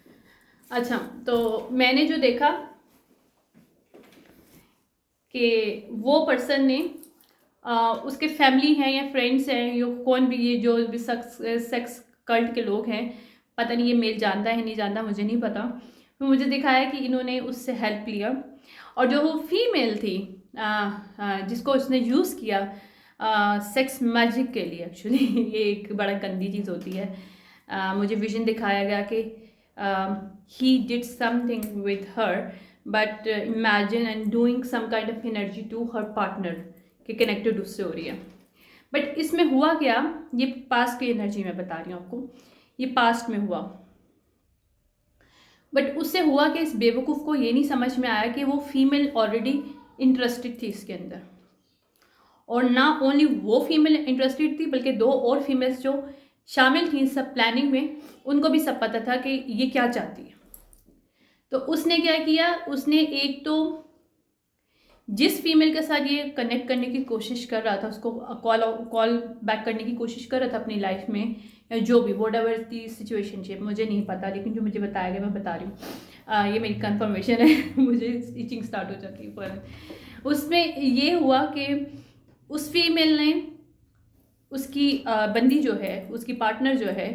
अच्छा, तो मैंने जो देखा कि वो पर्सन ने उसके फैमिली हैं या फ्रेंड्स हैं, यो कौन भी, ये जो भी सेक्स कल्ट के लोग हैं, पता नहीं ये मेल जानता है नहीं जानता, मुझे नहीं पता। तो मुझे दिखाया कि इन्होंने उससे हेल्प लिया, और जो वो फीमेल थी जिसको उसने यूज़ किया सेक्स मैजिक के लिए, एक्चुअली ये एक बड़ा गंदी चीज़ होती है। मुझे विजन दिखाया गया कि he did something with her but imagine and doing some kind of energy to her partner के कनेक्टेड उससे हो रही है। बट इसमें हुआ क्या, ये पास्ट की एनर्जी मैं बता रही हूँ आपको, ये पास्ट में हुआ। बट उससे हुआ कि इस बेवकूफ़ को ये नहीं समझ में आया कि वो फीमेल ऑलरेडी इंटरेस्टेड थी इसके अंदर, और ना ओनली वो फीमेल इंटरेस्टेड थी बल्कि दो और फीमेल्स जो शामिल थी सब प्लानिंग में, उनको भी सब पता था कि ये क्या चाहती है। तो उसने क्या किया, उसने एक तो जिस फीमेल के साथ ये कनेक्ट करने की कोशिश कर रहा था, उसको कॉल बैक करने की कोशिश कर रहा था अपनी लाइफ में, या जो भी वॉट एवर दी सिचुएशनशिप, मुझे नहीं पता, लेकिन जो मुझे बताया गया मैं बता रही हूँ, ये मेरी कंफर्मेशन है मुझे इचिंग स्टार्ट हो जाती है। पर उसमें ये हुआ कि उस फीमेल ने उसकी बंदी जो है, उसकी पार्टनर जो है,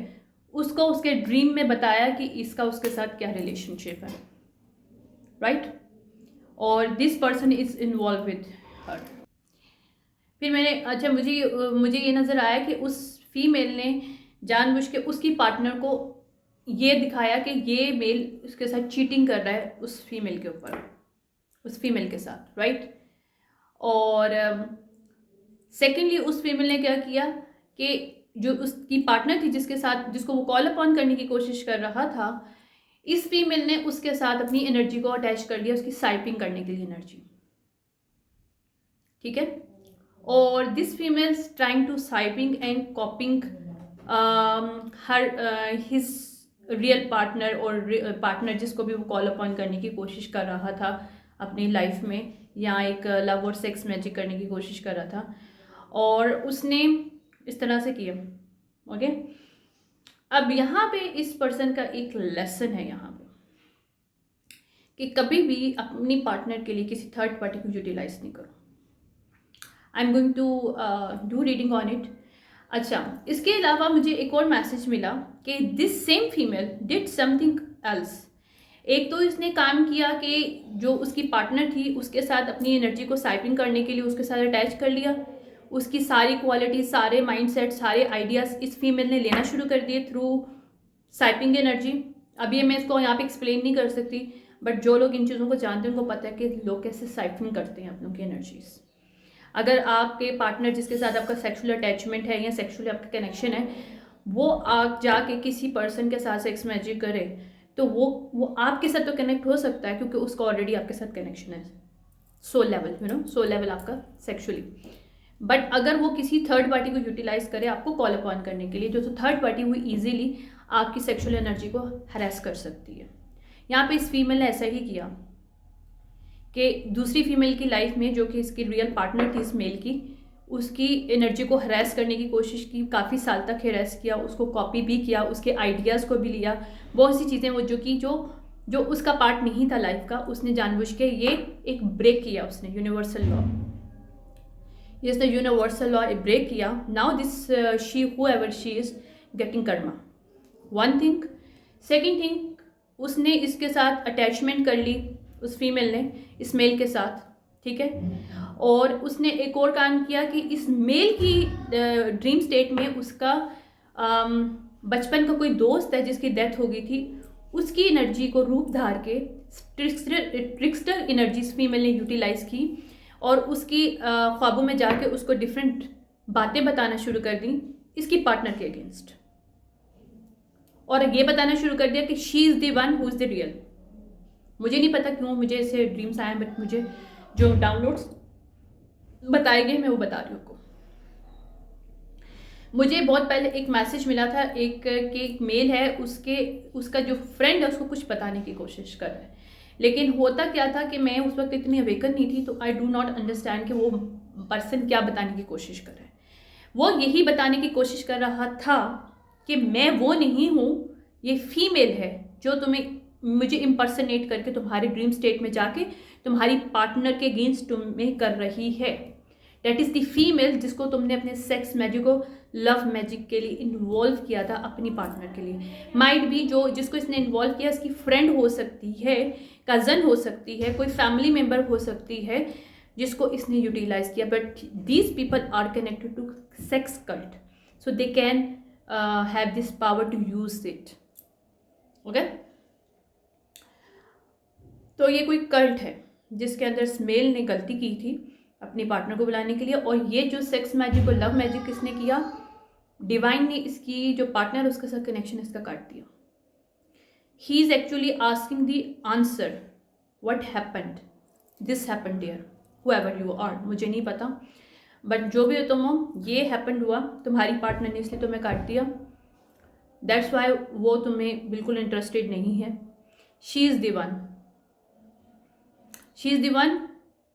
उसको उसके ड्रीम में बताया कि इसका उसके साथ क्या रिलेशनशिप है, राइट, और this person is involve with her. फिर मैंने अच्छा मुझे ये नज़र आया कि उस फीमेल ने जानबूझ के उसकी पार्टनर को ये दिखाया कि ये मेल उसके साथ चीटिंग कर रहा है उस फीमेल के ऊपर, उस फीमेल के साथ, राइट। और सेकेंडली उस फीमेल ने क्या किया कि जो उसकी पार्टनर थी जिसके साथ, जिसको वो कॉल अपॉन करने की कोशिश कर रहा था, इस फीमेल ने उसके साथ अपनी एनर्जी को अटैच कर लिया, उसकी साइपिंग करने के लिए एनर्जी, ठीक है। और this females trying to siphoning and copying her his real partner, और पार्टनर जिसको भी वो कॉल अपॉन करने की कोशिश कर रहा था अपनी लाइफ में, या एक लव और सेक्स मैजिक करने की कोशिश कर रहा था, और उसने इस तरह से किया, ओके। अब यहाँ पे इस पर्सन का एक लेसन है यहाँ पे कि कभी भी अपनी पार्टनर के लिए किसी थर्ड पार्टी को यूटिलाइज नहीं करो। I am going to do reading on it. अच्छा, इसके अलावा मुझे एक और मैसेज मिला कि this same female did something else. एक तो इसने काम किया कि जो उसकी पार्टनर थी उसके साथ अपनी एनर्जी को साइपिंग करने के लिए उसके साथ अटैच कर लिया, उसकी सारी क्वालिटी, सारे माइंडसेट, सारे आइडियाज़ इस फीमेल ने लेना शुरू कर दिए थ्रू साइपिंग एनर्जी। अब ये मैं इसको यहाँ पे एक्सप्लेन नहीं कर सकती, बट जो लोग इन चीज़ों को जानते हैं उनको पता है कि लोग कैसे साइपिंग करते हैं अपनों की एनर्जीज। अगर आपके पार्टनर जिसके साथ आपका सेक्सुअल अटैचमेंट है या सेक्सुअल आपका कनेक्शन है, वो आप जाके किसी पर्सन के साथ सेक्स मैजिक करे, तो वो आपके साथ तो कनेक्ट हो सकता है क्योंकि उसका ऑलरेडी आपके साथ कनेक्शन है, सोल लेवल, सोल लेवल आपका सेक्सुअली। बट अगर वो किसी थर्ड पार्टी को यूटिलाइज करे आपको कॉल अपॉन करने के लिए, जो थर्ड पार्टी वो ईजिली आपकी सेक्सुअल एनर्जी को हरास कर सकती है। यहाँ पे इस फीमेल ने ऐसा ही किया कि दूसरी फीमेल की लाइफ में, जो कि इसकी रियल पार्टनर थी इस मेल की, उसकी एनर्जी को हरास करने की कोशिश की, काफ़ी साल तक हरास किया, उसको कॉपी भी किया, उसके आइडियाज़ को भी लिया, बहुत सी चीज़ें वो जो उसका पार्ट नहीं था लाइफ का, उसने जानबूझ के ये एक ब्रेक किया, उसने यूनिवर्सल लॉ, इसने यूनिवर्सल लॉ ब्रेक किया। Now this she whoever she is getting Karma, one thing. Second thing, उसने इसके साथ अटैचमेंट कर ली, उस फीमेल ने इस मेल के साथ, ठीक है। और उसने एक और काम किया कि इस मेल की ड्रीम स्टेट में उसका बचपन का कोई दोस्त है जिसकी डेथ हो गई थी, उसकी एनर्जी को रूप धार के ट्रिक्स्टर एनर्जी इस फीमेल ने यूटिलाइज की, और उसकी ख्वाबों में जाके उसको डिफरेंट बातें बताना शुरू कर दी इसकी पार्टनर के अगेंस्ट, और ये बताना शुरू कर दिया कि she is the one who is the real. मुझे नहीं पता क्यों मुझे ऐसे ड्रीम्स आए, बट मुझे जो डाउनलोड्स बताए गए मैं वो बता रही हूँ आपको। मुझे बहुत पहले एक मैसेज मिला था, एक मेल है, उसका जो फ्रेंड है उसको कुछ बताने की कोशिश कर रहा है, लेकिन होता क्या था कि मैं उस वक्त इतनी अवेकन नहीं थी, तो आई डू नॉट अंडरस्टैंड कि वो पर्सन क्या बताने की कोशिश कर रहा है। वो यही बताने की कोशिश कर रहा था कि मैं वो नहीं हूँ, ये फीमेल है जो मुझे इम्पर्सनेट करके तुम्हारे ड्रीम स्टेट में जाके तुम्हारी पार्टनर के अगेंस्ट तुम्हें कर रही है। डेट इज़ द फीमेल जिसको तुमने अपने सेक्स मैजिक को लव मैजिक के लिए इन्वॉल्व किया था अपनी पार्टनर के लिए। माइट भी जिसको इसने इन्वॉल्व किया इसकी फ्रेंड हो सकती है, कज़न हो सकती है, कोई फैमिली मेम्बर हो सकती है जिसको इसने यूटिलाइज किया, but these people are connected to sex cult, so they can have this power to use it, okay. तो ये कोई कल्ट है जिसके अंदर इस मेल ने गलती की थी अपने पार्टनर को बुलाने के लिए, और ये जो सेक्स मैजिक और लव मैजिक किसने किया, डिवाइन ने इसकी जो पार्टनर उसके साथ कनेक्शन इसका काट दिया। He is actually asking the answer what happened, this happened there, however you are, मुझे नहीं पता, बट जो भी हो तुम हो, ये हैपेंड हुआ, तुम्हारी पार्टनर ने इसलिए तुम्हें काट दिया, दैट्स वाई वो तुम्हें बिल्कुल इंटरेस्टेड नहीं है। She is the one, she is the one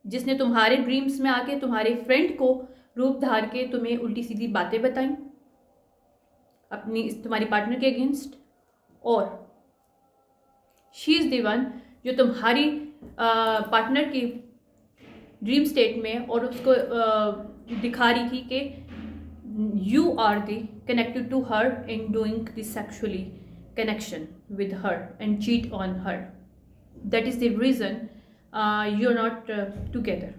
जिसने तुम्हारे ड्रीम्स में आके तुम्हारे फ्रेंड को रूप धार के तुम्हें उल्टी सीधी बातें बताई अपनी तुम्हारी पार्टनर के अगेंस्ट, और शी इज़ द वन जो तुम्हारी पार्टनर की ड्रीम स्टेट में और उसको दिखा रही थी कि you are the connected to her in doing the sexually connection with her and cheat on her. That is the reason you're not together.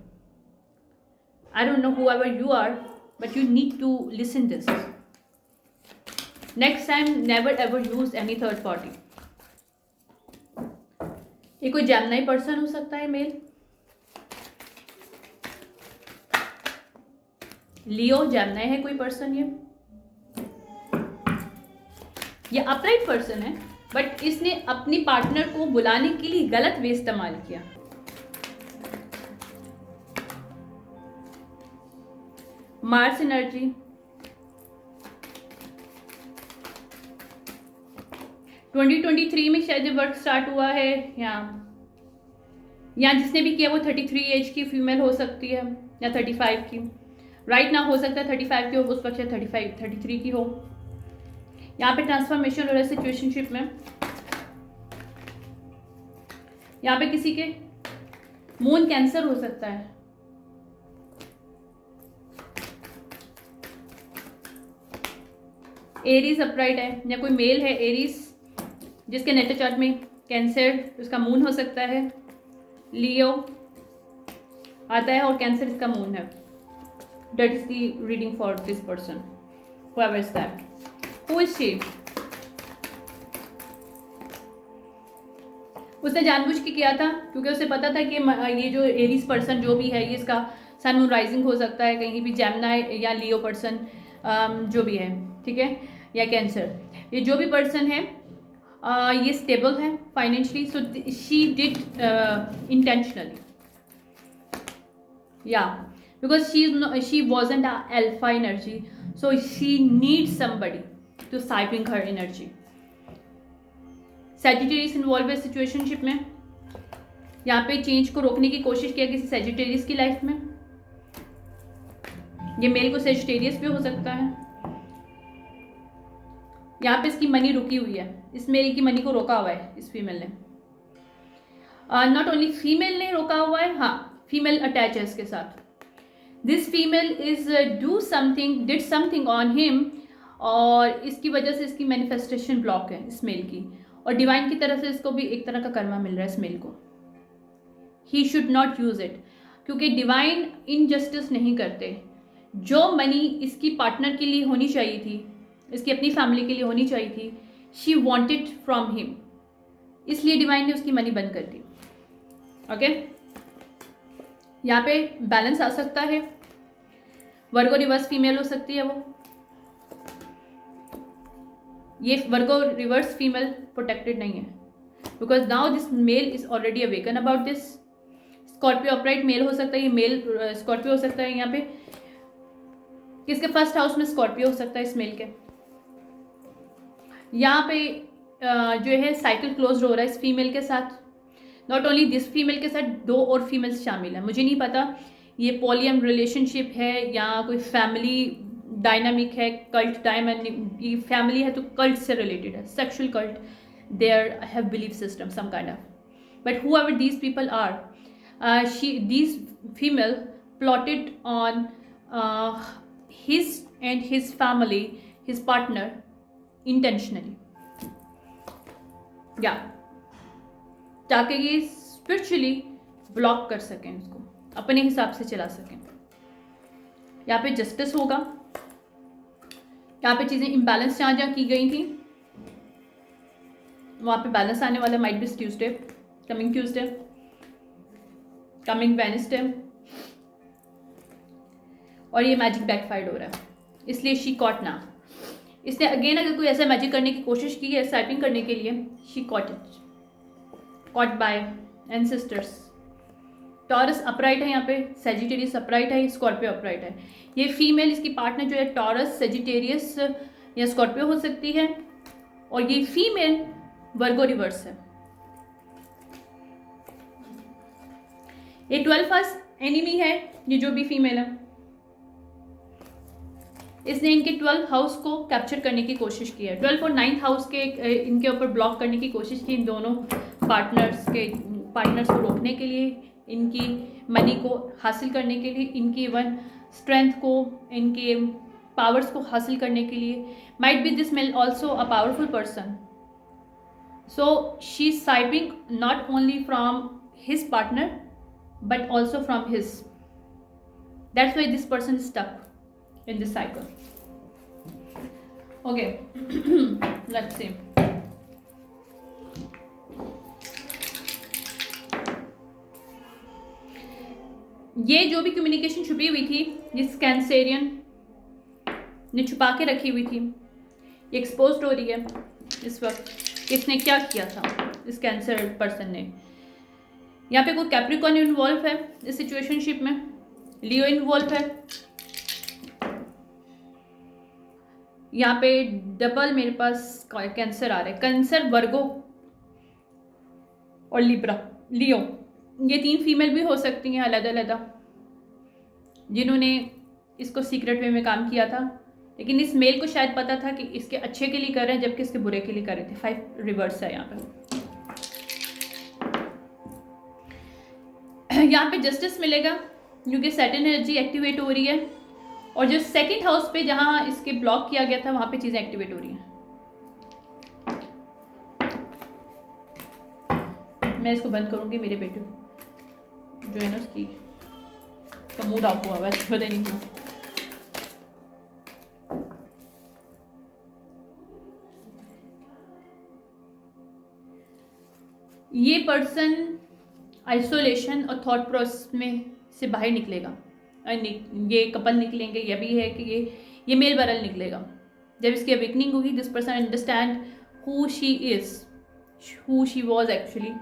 I don't know whoever you are, but you need to listen this. Next time, never ever use any third party. ये कोई जेमिनी पर्सन हो सकता है, मेल, लियो जेमिनी है कोई पर्सन, ये अपराइट पर्सन है, बट इसने अपनी पार्टनर को बुलाने के लिए गलत वे इस्तेमाल किया। मार्स एनर्जी, ट्वेंटी 2023 में शायद वर्क स्टार्ट हुआ है, या जिसने भी किया वो 33 एज की फीमेल हो सकती है या 35 की, राइट ना हो सकता है 35 की हो, उस वक्त 33 की हो। यहाँ पे ट्रांसफॉर्मेशन हो रहा है सिचुएशनशिप में, यहाँ पे किसी के मून कैंसर हो सकता है, एरीज अपराइट है, या कोई मेल है एरीज जिसके नेटल चार्ट में कैंसर उसका मून हो सकता है, लियो आता है और कैंसर इसका मून है। That is the reading for this person, whoever is that. Who is she? उसने जानबूझ के किया था क्योंकि उसे पता था कि ये जो एरीज पर्सन जो भी है, ये इसका सन मून राइजिंग हो सकता है, कहीं भी जेमिनी या लियो पर्सन जो भी है, ठीक है, या कैंसर, ये जो भी पर्सन है ये स्टेबल है financially, so she did intentionally, या because she wasn't a alpha energy, so she needs somebody to siping her energy. Sagittarius involve है सिचुएशनशिप में, यहाँ पे चेंज को रोकने की कोशिश किया किसी Sagittarius की लाइफ में, ये मेल को Sagittarius भी हो सकता है। यहाँ पे इसकी मनी रुकी हुई है, इस मेल की मनी को रोका हुआ है इस फीमेल ने, नॉट ओनली फीमेल ने रोका हुआ है, हाँ फीमेल अटैच है इसके साथ। This female is did something on him, और इसकी वजह से इसकी मैनिफेस्टेशन ब्लॉक है इस मेल की, और डिवाइन की तरफ से इसको भी एक तरह का कर्मा मिल रहा है इस मेल को। He should not use it, क्योंकि डिवाइन इनजस्टिस नहीं करते। जो मनी इसकी पार्टनर के लिए होनी चाहिए थी, इसकी अपनी फैमिली के लिए होनी चाहिए थी, शी वॉन्टेड फ्रॉम हिम, इसलिए डिवाइन ने उसकी मनी बंद कर दी। ओके, यहाँ पे बैलेंस आ सकता है, वर्गो रिवर्स फीमेल हो सकती है वो, ये वर्गो रिवर्स फीमेल प्रोटेक्टेड नहीं है, because now this male is already awaken about this. Scorpio upright male हो सकता है, ये मेल स्कॉर्पियो हो सकता है, यहाँ पे किसके फर्स्ट हाउस में स्कॉर्पियो हो सकता है इस मेल के। यहाँ पे जो है साइकिल क्लोज हो रहा है इस फीमेल के साथ, नॉट ओनली दिस फीमेल के साथ 2 और फीमेल्स शामिल हैं, मुझे नहीं पता ये पॉलीएम रिलेशनशिप है या कोई फैमिली डायनामिक है, कल्ट डायनामिक, ये फैमिली है तो कल्ट से रिलेटेड है, sexual cult, there have belief system some kind of, but however these people are, these female plotted on his and his family, his partner, intentionally, ताकि ये स्पिरिचुअली ब्लॉक कर सकें, उसको अपने हिसाब से चला सकें। यहाँ पे जस्टिस होगा, यहाँ पे चीज़ें इम्बैलेंस जहाँ की गई थी वहाँ पे बैलेंस आने वाला, might be Tuesday, coming Tuesday. Coming Wednesday, और ये मैजिक बैकफायर्ड हो रहा है, इसलिए शी कॉट ना। इसने अगेन अगर कोई ऐसा मैजिक करने की कोशिश की है स्वाइपिंग करने के लिए, she cot it, caught by ancestors. Taurus upright है यहाँ पे, सेजिटेरियस अपराइट है, स्कॉर्पियो अपराइट है। ये फीमेल, इसकी पार्टनर जो है टॉरस, सेजिटेरियस या स्कॉर्पियो हो सकती है, और ये फीमेल वर्गो रिवर्स है। ये 12th हाउस एनिमी है, ये जो भी फीमेल है, इसने इनके 12th हाउस को कैप्चर करने की कोशिश की है। 12th और 9th हाउस के इनके ऊपर ब्लॉक करने की कोशिश की इन दोनों पार्टनर्स को रोकने के लिए, इनकी मनी को हासिल करने के लिए, इनकी इवन स्ट्रेंथ को, इनके पावर्स को हासिल करने के लिए। Might be this male also a powerful person, so she is swiping not only from his partner but also from his. That's why this person is stuck in this cycle. Okay. Let's see. ये जो भी कम्युनिकेशन छुपी हुई थी, जिस कैंसेरियन ने छुपा के रखी हुई थी, ये एक्सपोज्ड हो रही है इस वक्त। इसने क्या किया था इस कैंसर पर्सन ने? यहाँ पे कोई कैप्रिकॉर्न इन्वॉल्व है इस सिचुएशनशिप में, लियो इन्वॉल्व है, यहाँ पे डबल मेरे पास कैंसर आ रहा है, कैंसर, वर्गो और लिब्रा, लियो। ये 3 फीमेल भी हो सकती हैं अलग अलग, जिन्होंने इसको सीक्रेट वे में काम किया था, लेकिन इस मेल को शायद पता था कि इसके अच्छे के लिए कर रहे हैं जबकि इसके बुरे के लिए कर रहे थे। 5 रिवर्स है यहाँ पे। यहाँ पे जस्टिस मिलेगा क्योंकि सैटर्न एनर्जी एक्टिवेट हो रही है, और जो 2nd हाउस पे जहां इसके ब्लॉक किया गया था वहां पे चीजें एक्टिवेट हो रही हैं। मैं इसको बंद करूंगी, मेरे बेटे जो है ना उसकी का मूड ऑफ हुआ, वैसे पता नहीं क्यों। ये पर्सन आइसोलेशन और थॉट प्रोसेस में से बाहर निकलेगा। ये कपल निकलेंगे, यह भी है कि ये मेल बरल निकलेगा। जब इसकी अवेकनिंग होगी, this person understand who she is, who she was actually,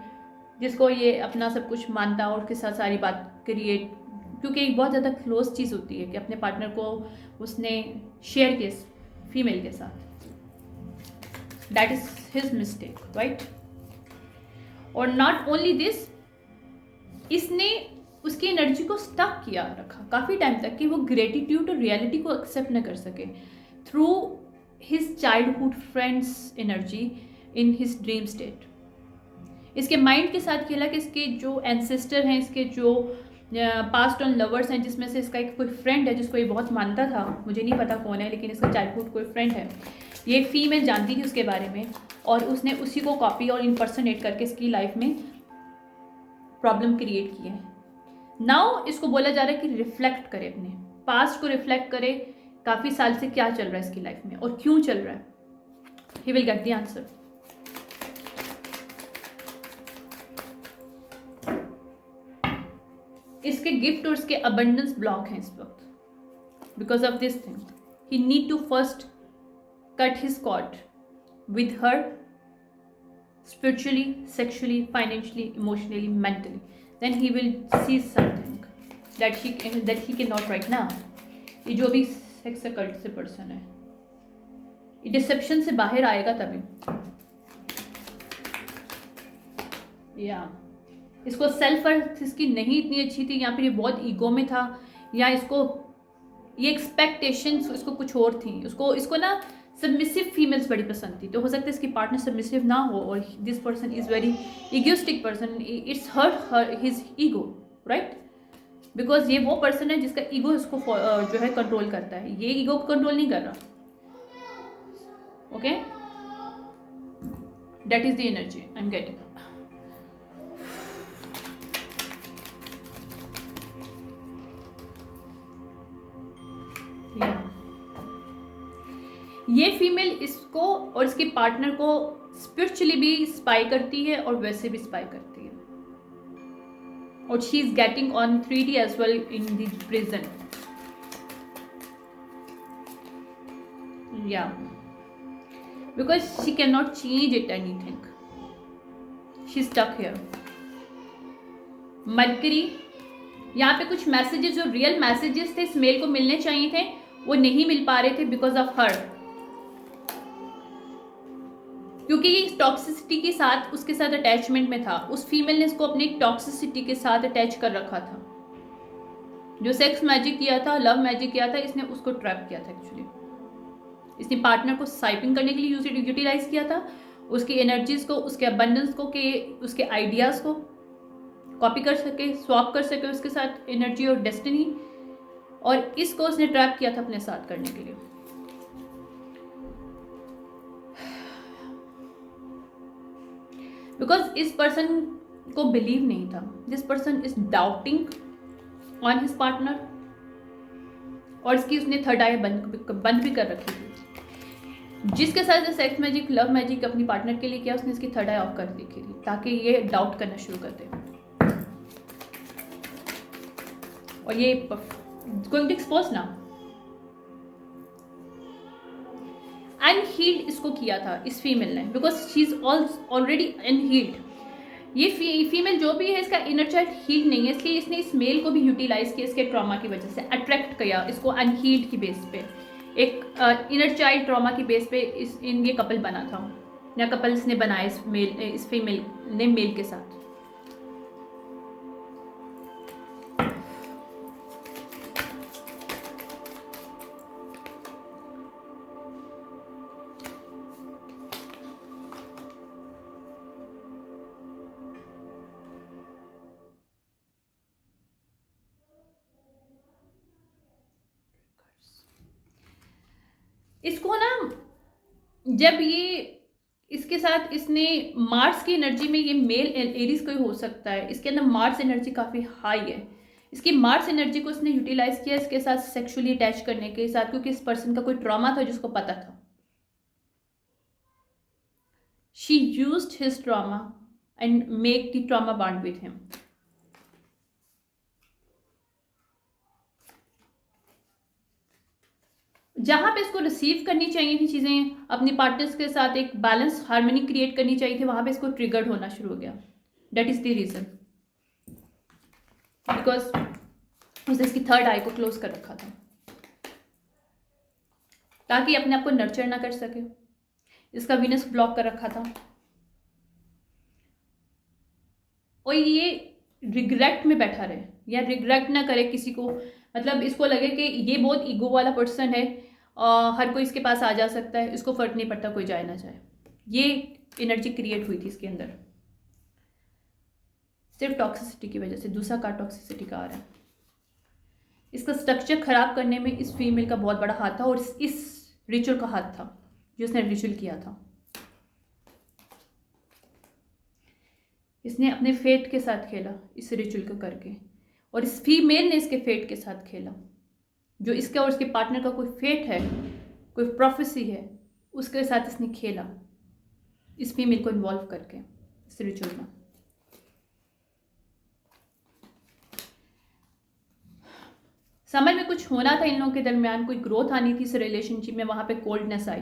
जिसको ये अपना सब कुछ मानता और उसके साथ सारी बात क्रिएट, क्योंकि एक बहुत ज़्यादा क्लोज चीज़ होती है कि अपने पार्टनर को उसने शेयर किया फीमेल के साथ। That is his mistake, right? और नॉट ओनली दिस, इसने उसकी एनर्जी को स्टक किया रखा काफ़ी टाइम तक कि वो ग्रेटिट्यूड और रियलिटी को एक्सेप्ट न कर सके through his childhood friends energy in his dream state. इसके माइंड के साथ खेला कि इसके जो एंसेस्टर हैं, इसके जो पास्ट ऑन लवर्स हैं, जिसमें से इसका एक कोई फ्रेंड है जिसको ये बहुत मानता था, मुझे नहीं पता कौन है, लेकिन इसका चाइल्डहुड कोई फ्रेंड है, ये फीमेल जानती थी उसके बारे में, और उसने उसी को कॉपी और इम्पर्सनेट करके इसकी लाइफ में प्रॉब्लम क्रिएट की है। नाउ इसको बोला जा रहा है कि रिफ्लेक्ट करे, अपने पास्ट को रिफ्लेक्ट करे, काफ़ी साल से क्या चल रहा है इसकी लाइफ में और क्यों चल रहा है। He will get the answer. इसके गिफ्ट और इसके अबंडेंस ब्लॉक हैं इस वक्त because of this thing. He need to first cut his cord with her spiritually, sexually, financially, emotionally, mentally. Then he will see something that he cannot right now. ये जो भी सेक्स कल्ट से पर्सन है, ये डिसेप्शन से बाहर आएगा तभी। या इसको सेल्फ वर्थ इसकी नहीं इतनी अच्छी थी, या फिर ये बहुत ईगो में था, या इसको ये एक्सपेक्टेशंस इसको कुछ और थी। इसको ना सबमिसिव फीमेल्स बड़ी पसंद थी, तो हो सकता है इसकी पार्टनर सबमिसिव ना हो और this person is very egoistic person, it's hurt his ego, right? Because ये वो पर्सन है जिसका ईगो इसको जो है कंट्रोल करता है, ये ईगो को कंट्रोल नहीं कर रहा। Okay, that is the energy I am getting. ये फीमेल इसको और इसके पार्टनर को स्पिरिचुअली भी स्पाई करती है और वैसे भी स्पाई करती है, और she is getting on 3D as well in the prison. या because she can not change it anything. She stuck here. Mercury, यहाँ पे कुछ मैसेजेस जो रियल मैसेजेस थे इस मेल को मिलने चाहिए थे वो नहीं मिल पा रहे थे बिकॉज ऑफ हर. क्योंकि ये टॉक्सिसिटी के साथ उसके साथ अटैचमेंट में था. उस फीमेल ने इसको अपनी टॉक्सिसिटी के साथ अटैच कर रखा था. जो सेक्स मैजिक किया था, लव मैजिक किया था, इसने उसको ट्रैप किया था. एक्चुअली इसने पार्टनर को साइपिंग करने के लिए यूटिलाइज किया था. उसकी एनर्जीज को, उसके अबंडेंस को, के उसके आइडियाज को कॉपी कर सके, स्वैप कर सके उसके साथ एनर्जी और डेस्टिनी. और इसको उसने ट्रैप किया था अपने साथ करने के लिए. बिकॉज इस पर्सन को बिलीव नहीं था. This person is doubting on his partner. और इसकी उसने थर्ड आई बंद भी कर रखी थी. जिसके साथ सेक्स मैजिक, लव मैजिक अपनी पार्टनर के लिए किया, उसने इसकी थर्ड आई ऑफ कर रखी थी ताकि ये डाउट करना शुरू कर दे. और ये गोइंग टू एक्सपोज ना. अनहील्ड इसको किया था इस फीमेल ने because she is already unhealed. ये फीमेल जो भी है इसका इनर चाइल्ड हील नहीं है, इसलिए इसने इस मेल को भी यूटिलाइज किया इसके ट्रॉमा की वजह से. अट्रैक्ट किया इसको अनहील्ड की बेस पे, एक इनर चाइल्ड ट्रॉमा की बेस पे ये कपल बना था या कपल्स ने बनाया इस फीमेल ने मेल के साथ. इसको ना जब ये इसके साथ इसने मार्स की एनर्जी में, ये मेल एरीज कोई हो सकता है, इसके अंदर मार्स एनर्जी काफ़ी हाई है. इसकी मार्स एनर्जी को इसने यूटिलाइज किया इसके साथ सेक्सुअली अटैच करने के साथ, क्योंकि इस पर्सन का कोई ट्रॉमा था जिसको पता था. She used his trauma and make the trauma bond with him. जहां पे इसको रिसीव करनी चाहिए थी चीज़ें, अपनी पार्टनर्स के साथ एक बैलेंस हार्मनी क्रिएट करनी चाहिए थी, वहां पे इसको ट्रिगर्ड होना शुरू हो गया. That is the reason. Because उसने इसकी थर्ड आई को क्लोज कर रखा था ताकि अपने आप को नर्चर ना कर सके. इसका वीनस ब्लॉक कर रखा था और ये रिग्रेट में बैठा रहे या रिग्रेट ना करे किसी को. मतलब इसको लगे कि ये बहुत ईगो वाला पर्सन है, हर कोई इसके पास आ जा सकता है, इसको फर्क नहीं पड़ता कोई जाए ना जाए. ये एनर्जी क्रिएट हुई थी इसके अंदर सिर्फ टॉक्सिसिटी की वजह से. दूसरा का टॉक्सिसिटी का आ रहा है. इसका स्ट्रक्चर खराब करने में इस फीमेल का बहुत बड़ा हाथ था और इस रिचुअल का हाथ था जो उसने रिचुअल किया था. इसने अपने फेट के साथ खेला इस रिचुअल को करके, और इस फीमेल ने इसके फेट के साथ खेला. जो इसका और इसके पार्टनर का कोई फेट है, कोई प्रोफेसी है, उसके साथ इसने खेला इस फीमेल को इन्वॉल्व करके इस रिचुअल में. समझ में कुछ होना था इन लोगों के दरमियान, कोई ग्रोथ आनी थी इस रिलेशनशिप में, वहां पे coldness I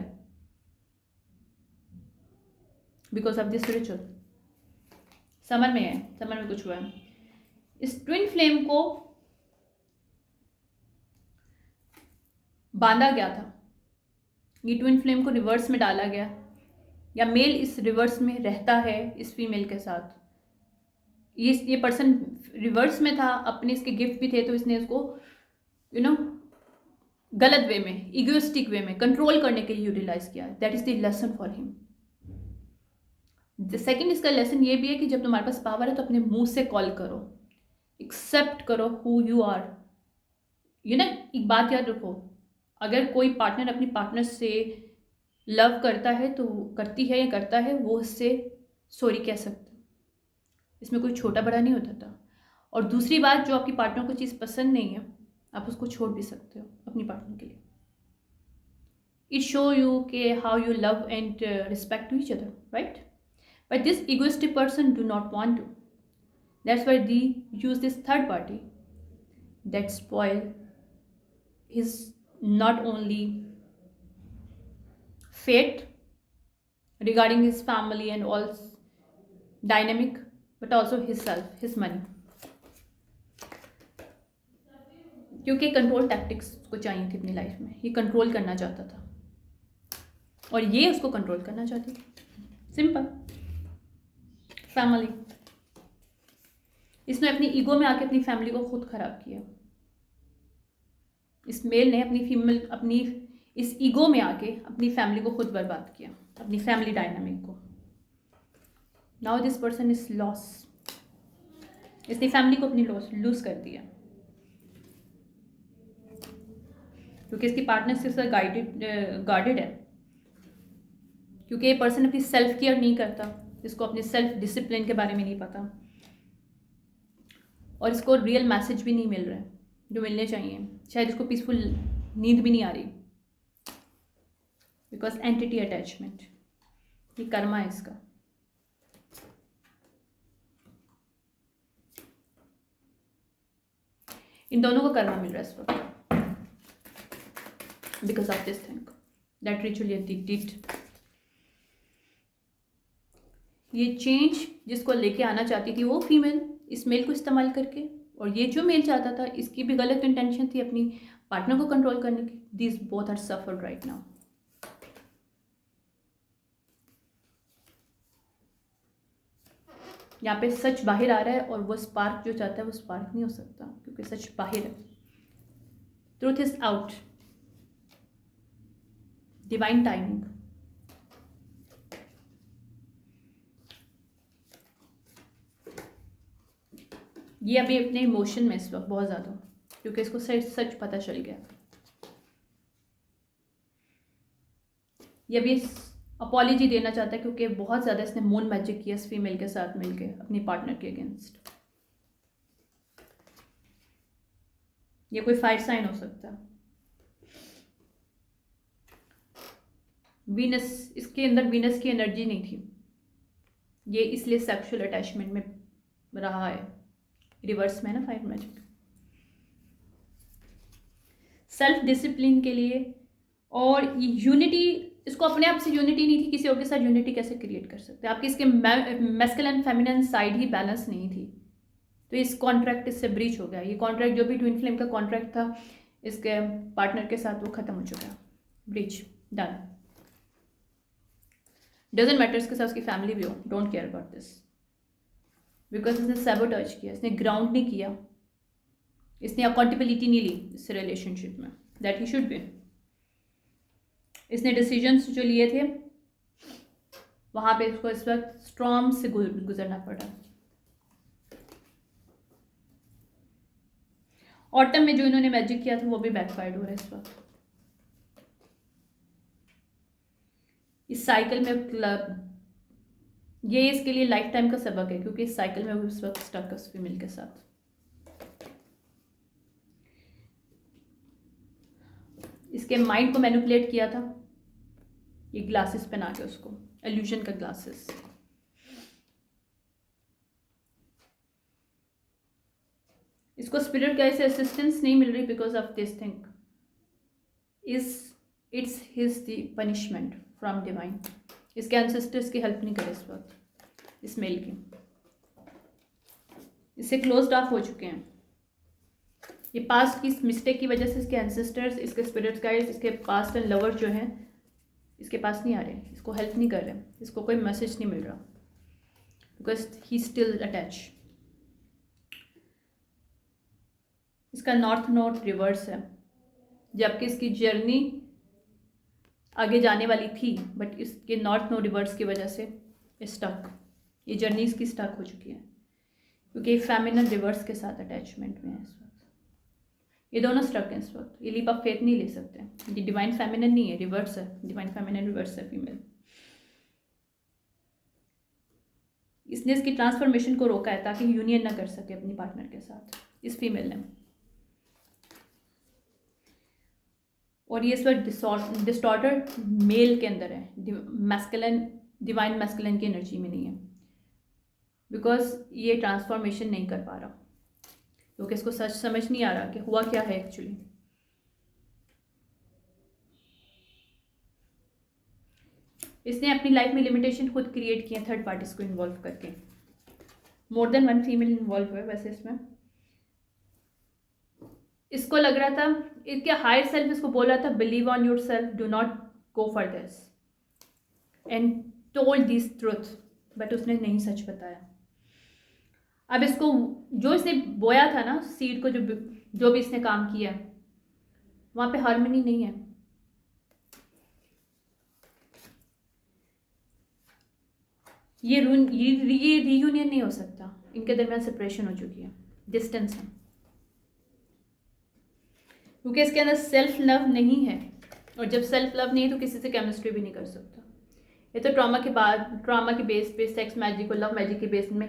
because of this ritual. समझ में है, समझ में कुछ हुआ है. इस ट्विन फ्लेम को बांधा गया था, ये ट्विन फ्लेम को रिवर्स में डाला गया, या मेल इस रिवर्स में रहता है इस फीमेल के साथ. ये पर्सन रिवर्स में था, अपने इसके गिफ्ट भी थे तो इसने इसको गलत वे में, इगोइस्टिक वे में कंट्रोल करने के लिए यूटिलाइज किया. That is the lesson for him. The second इसका लेसन ये भी है कि जब तुम्हारे पास पावर है तो अपने मुंह से कॉल करो, एक्सेप्ट करो हु यू आर. एक बात याद रखो, अगर कोई पार्टनर अपनी पार्टनर से लव करता है तो करती है या करता है, वो उससे सॉरी कह सकता है. इसमें कोई छोटा बड़ा नहीं होता था. और दूसरी बात, जो आपकी पार्टनर को चीज़ पसंद नहीं है आप उसको छोड़ भी सकते हो अपनी पार्टनर के लिए. इट शो यू के how you love and respect to each other, right? But this egoistic person do not want to. That's why they use this third party that spoil his not only fate regarding his family and all dynamic, but also his self, his money. क्योंकि कंट्रोल टैक्टिक्स को चाहिए थी अपनी लाइफ में, ये कंट्रोल करना चाहता था और ये उसको कंट्रोल करना चाहती थी. सिंपल. फैमिली. इसने अपनी ईगो में आके अपनी फैमिली को खुद खराब किया. इस मेल ने अपनी इस ईगो में आके अपनी फैमिली को खुद बर्बाद किया, अपनी फैमिली डायनामिक को. Now this person is loss. इसने फैमिली को अपनी लूज कर दिया क्योंकि इसकी पार्टनर से गार्डेड है. क्योंकि ये पर्सन अपनी सेल्फ केयर नहीं करता, इसको अपने सेल्फ डिसिप्लिन के बारे में नहीं पता और इसको रियल मैसेज भी नहीं मिल रहा है जो मिलने चाहिए. शायद इसको पीसफुल नींद भी नहीं आ रही बिकॉज एंटिटी अटैचमेंट. ये कर्मा है इसका. इन दोनों को कर्मा मिल रहा है इस वक्त because of this thing that ritually did. ये चेंज जिसको लेके आना चाहती थी वो फीमेल इस मेल को इस्तेमाल करके, और ये जो मेल चाहता था इसकी भी गलत इंटेंशन थी अपनी पार्टनर को कंट्रोल करने की. This both are suffered right now. यहाँ पे सच बाहर आ रहा है और वो स्पार्क जो चाहता है वो स्पार्क नहीं हो सकता क्योंकि सच बाहर है. Truth is out. Divine timing. ये अभी अपने इमोशन में इस वक्त बहुत ज़्यादा क्योंकि इसको सच पता चल गया. ये अभी अपॉलॉजी देना चाहता है क्योंकि बहुत ज़्यादा इसने मून मैजिक किया इस फीमेल के साथ मिलके अपनी पार्टनर के अगेंस्ट. ये कोई फायर साइन हो सकता है. वीनस, इसके अंदर वीनस की एनर्जी नहीं थी. ये इसलिए सेक्सुअल अटैचमेंट में रहा है. रिवर्स में ना फायर मैजिक. सेल्फ डिसिप्लिन के लिए और यूनिटी, इसको अपने आप से यूनिटी नहीं थी, किसी और के साथ यूनिटी कैसे क्रिएट कर सकते हैं. आपकी इसके मैस्कुलिन फेमिनिन साइड ही बैलेंस नहीं थी तो इस कॉन्ट्रैक्ट इससे ब्रीच हो गया. ये कॉन्ट्रैक्ट जो भी ट्विन फ्लेम का कॉन्ट्रैक्ट था इसके पार्टनर के साथ वो खत्म हो चुका. Breach done. डजंट मैटर इसके साथ उसकी फैमिली भी हो, don't care about this because इसने सैबोटेज किया, इसने ग्राउंड नहीं किया, इसने अकाउंटेबिलिटी नहीं ली इस रिलेशनशिप में दैट ही शुड बी. इसने डिसीजंस जो लिए थे वहाँ पे इसको इस वक्त स्ट्रॉम से गुजरना पड़ा. ऑटम में जो इन्होंने मैजिक किया था वो भी बैकफायर्ड हो रहा है इस वक्त. इस साइकिल में ये इसके लिए लाइफ टाइम का सबक है क्योंकि इस साइकिल में वो इस वक्त स्टक है उस फीमेल के साथ. इसके माइंड को मैनिपुलेट किया था ये ग्लासेस पहना के उसको, इल्यूजन का ग्लासेस. इसको स्पिरिट गाइड से असिस्टेंस नहीं मिल रही because of this thing. It's his the punishment from divine. इसके एंसेस्टर्स की हेल्प नहीं करे इस वक्त इस मेल की. इससे क्लोज्ड ऑफ हो चुके हैं. ये पास्ट की मिस्टेक की वजह से इसके एंसेस्टर्स, इसके स्पिरिट गाइड्स, इसके पास्ट एंड लवर जो हैं इसके पास नहीं आ रहे, इसको हेल्प नहीं कर रहे, इसको कोई मैसेज नहीं मिल रहा बिकॉज ही स्टिल अटैच. इसका नॉर्थ नोड रिवर्स है जबकि इसकी जर्नी आगे जाने वाली थी बट इसके नॉर्थ नोड रिवर्स की वजह से स्टक. ये जर्नी इसकी स्टक हो चुकी है क्योंकि फेमिनिन रिवर्स के साथ अटैचमेंट में है इस वक्त. ये दोनों स्टक हैं इस वक्त. ये लीप ऑफ फेथ नहीं ले सकते. ये डिवाइन फेमिनिन नहीं है, रिवर्स है. डिवाइन फेमिनिन रिवर्स है फीमेल. इसने इसकी ट्रांसफॉर्मेशन को रोका है ताकि यूनियन ना कर सके अपनी पार्टनर के साथ इस फीमेल ने. और ये इस वक्त डिस्टॉर्टेड मेल के अंदर है. मैस्कुलिन, डिवाइन मैस्कुलिन की एनर्जी में नहीं है. बिकॉज ये ट्रांसफॉर्मेशन नहीं कर पा रहा, क्योंकि इसको सच समझ नहीं आ रहा कि हुआ क्या है एक्चुअली। इसने अपनी लाइफ में लिमिटेशन खुद क्रिएट किए थर्ड पार्टीज को इन्वॉल्व करके। More than one female involve है वैसे इसमें। इसको लग रहा था, इसके हायर सेल्फ इसको बोल रहा था believe on your self, do not go for this, and told this truth, but उसने नहीं सच बताया। अब इसको जो इसने बोया था ना सीड को, जो भी इसने काम किया, वहां पे हार्मनी नहीं है। ये रीयूनियन नहीं हो सकता, इनके दरमियान सेपरेशन हो चुकी है, डिस्टेंस है, क्योंकि इसके अंदर सेल्फ लव नहीं है। और जब सेल्फ लव नहीं है तो किसी से केमिस्ट्री भी नहीं कर सकता। ये तो ट्रॉमा के बाद, ट्रॉमा के बेस पे, सेक्स मैजिक और लव मैजिक के बेस में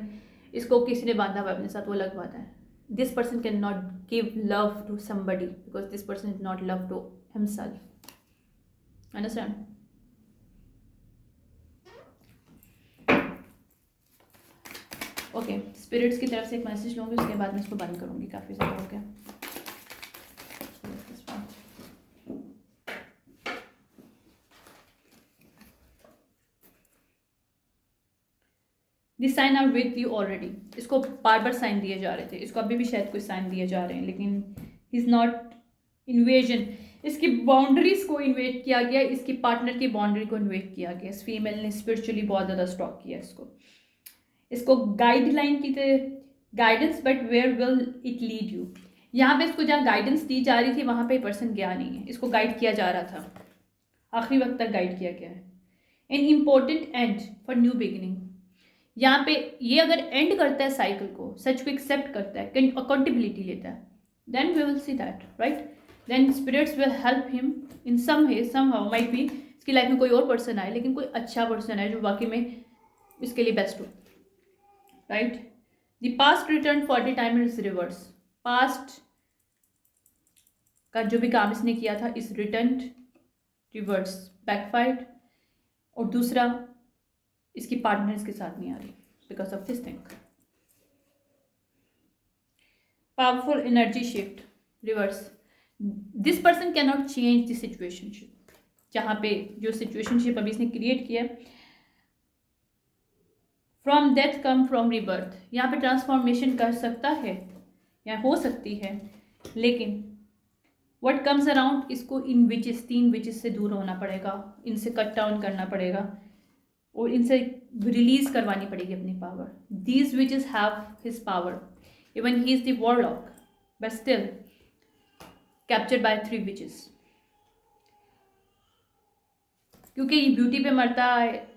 इसको किसी ने बांधा हुआ अपने साथ, वो अलग बात है। This person can not give love to somebody because this person is not love to himself. Understand? Okay, spirits की तरफ से एक मैसेज लूँगी, उसके बाद मैं इसको बंद करूँगी, काफ़ी ज़्यादा हो गया। This sign are with you already. इसको बार बार साइन दिए जा रहे थे, इसको अभी भी शायद कुछ साइन दिए जा रहे हैं, लेकिन इज नॉट इन्वेजन। इसकी बाउंड्रीज को इन्वेट किया गया, इसकी पार्टनर की बाउंड्री को इन्वेट किया गया। इस फीमेल ने स्पिरिचुअली बहुत ज़्यादा स्टॉक किया इसको गाइडलाइन की guidance, but where will it lead you. यहाँ पे इसको जहाँ गाइडेंस दी जा रही थी वहाँ पे पर्सन गया नहीं है, इसको गाइड किया जा रहा था, आखिरी वक्त तक गाइड किया गया है। An important and for new beginning. यहाँ पे ये अगर एंड करता है साइकिल को, सच को एक्सेप्ट करता है, अकाउंटेबिलिटी लेता है, then we will see that, right? Then spirits will help him in some way, somehow, might be इसकी लाइफ में कोई और पर्सन आए, लेकिन कोई अच्छा पर्सन है जो वाकई में इसके लिए बेस्ट हो, right? The past return for the time is reverse. Past का जो भी काम इसने किया था इस रिटर्न रिवर्स, बैकफाइड। और दूसरा, इसकी पार्टनर इसके साथ नहीं आ रही because of this thing. Powerful energy shift reverse. This person can not change the situationship. जहाँ पे जो सिचुएशनशिप अभी इसने क्रिएट किया, from death come from rebirth. यहाँ पे ट्रांसफॉर्मेशन कर सकता है या हो सकती है, लेकिन व्हाट कम्स अराउंड, इसको इन विचेस, 3 विचेस से दूर होना पड़ेगा, इनसे कट डाउन करना पड़ेगा और इनसे रिलीज करवानी पड़ेगी अपनी power. These witches have his power, even he is the warlock, but still captured by 3 witches. क्योंकि ये ब्यूटी पे मरता है,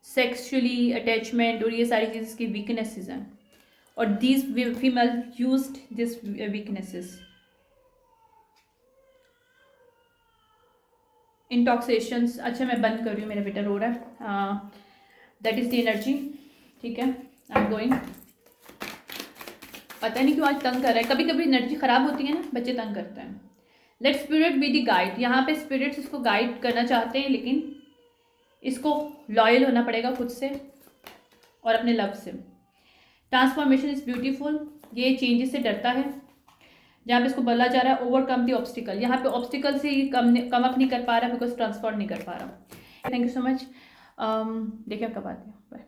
सेक्सुअली अटैचमेंट और ये सारी चीज़ इसकी वीकनेसेस हैं, और these female used this weaknesses. Intoxications. अच्छा, मैं बंद कर रही हूँ, मेरा बेटा रो रहा है। दैट इज द एनर्जी, ठीक है? आई एम गोइंग। पता नहीं क्यों आज तंग कर रहा है, कभी कभी एनर्जी खराब होती है ना, बच्चे तंग करते हैं। Let spirit be the guide. यहाँ पे स्पिरिट्स इसको गाइड करना चाहते हैं, लेकिन इसको लॉयल होना पड़ेगा खुद से और अपने लव से। Transformation is beautiful. ये चेंजेस से डरता है। जहाँ पे इसको बोला जा रहा है ओवरकम द ऑब्स्टिकल, यहाँ पे ऑब्स्टिकल से कम अप नहीं कर पा रहा बिकॉज ट्रांसफॉर्म नहीं कर पा रहा। Thank you so much. देखिए कब आते हैं, बाय।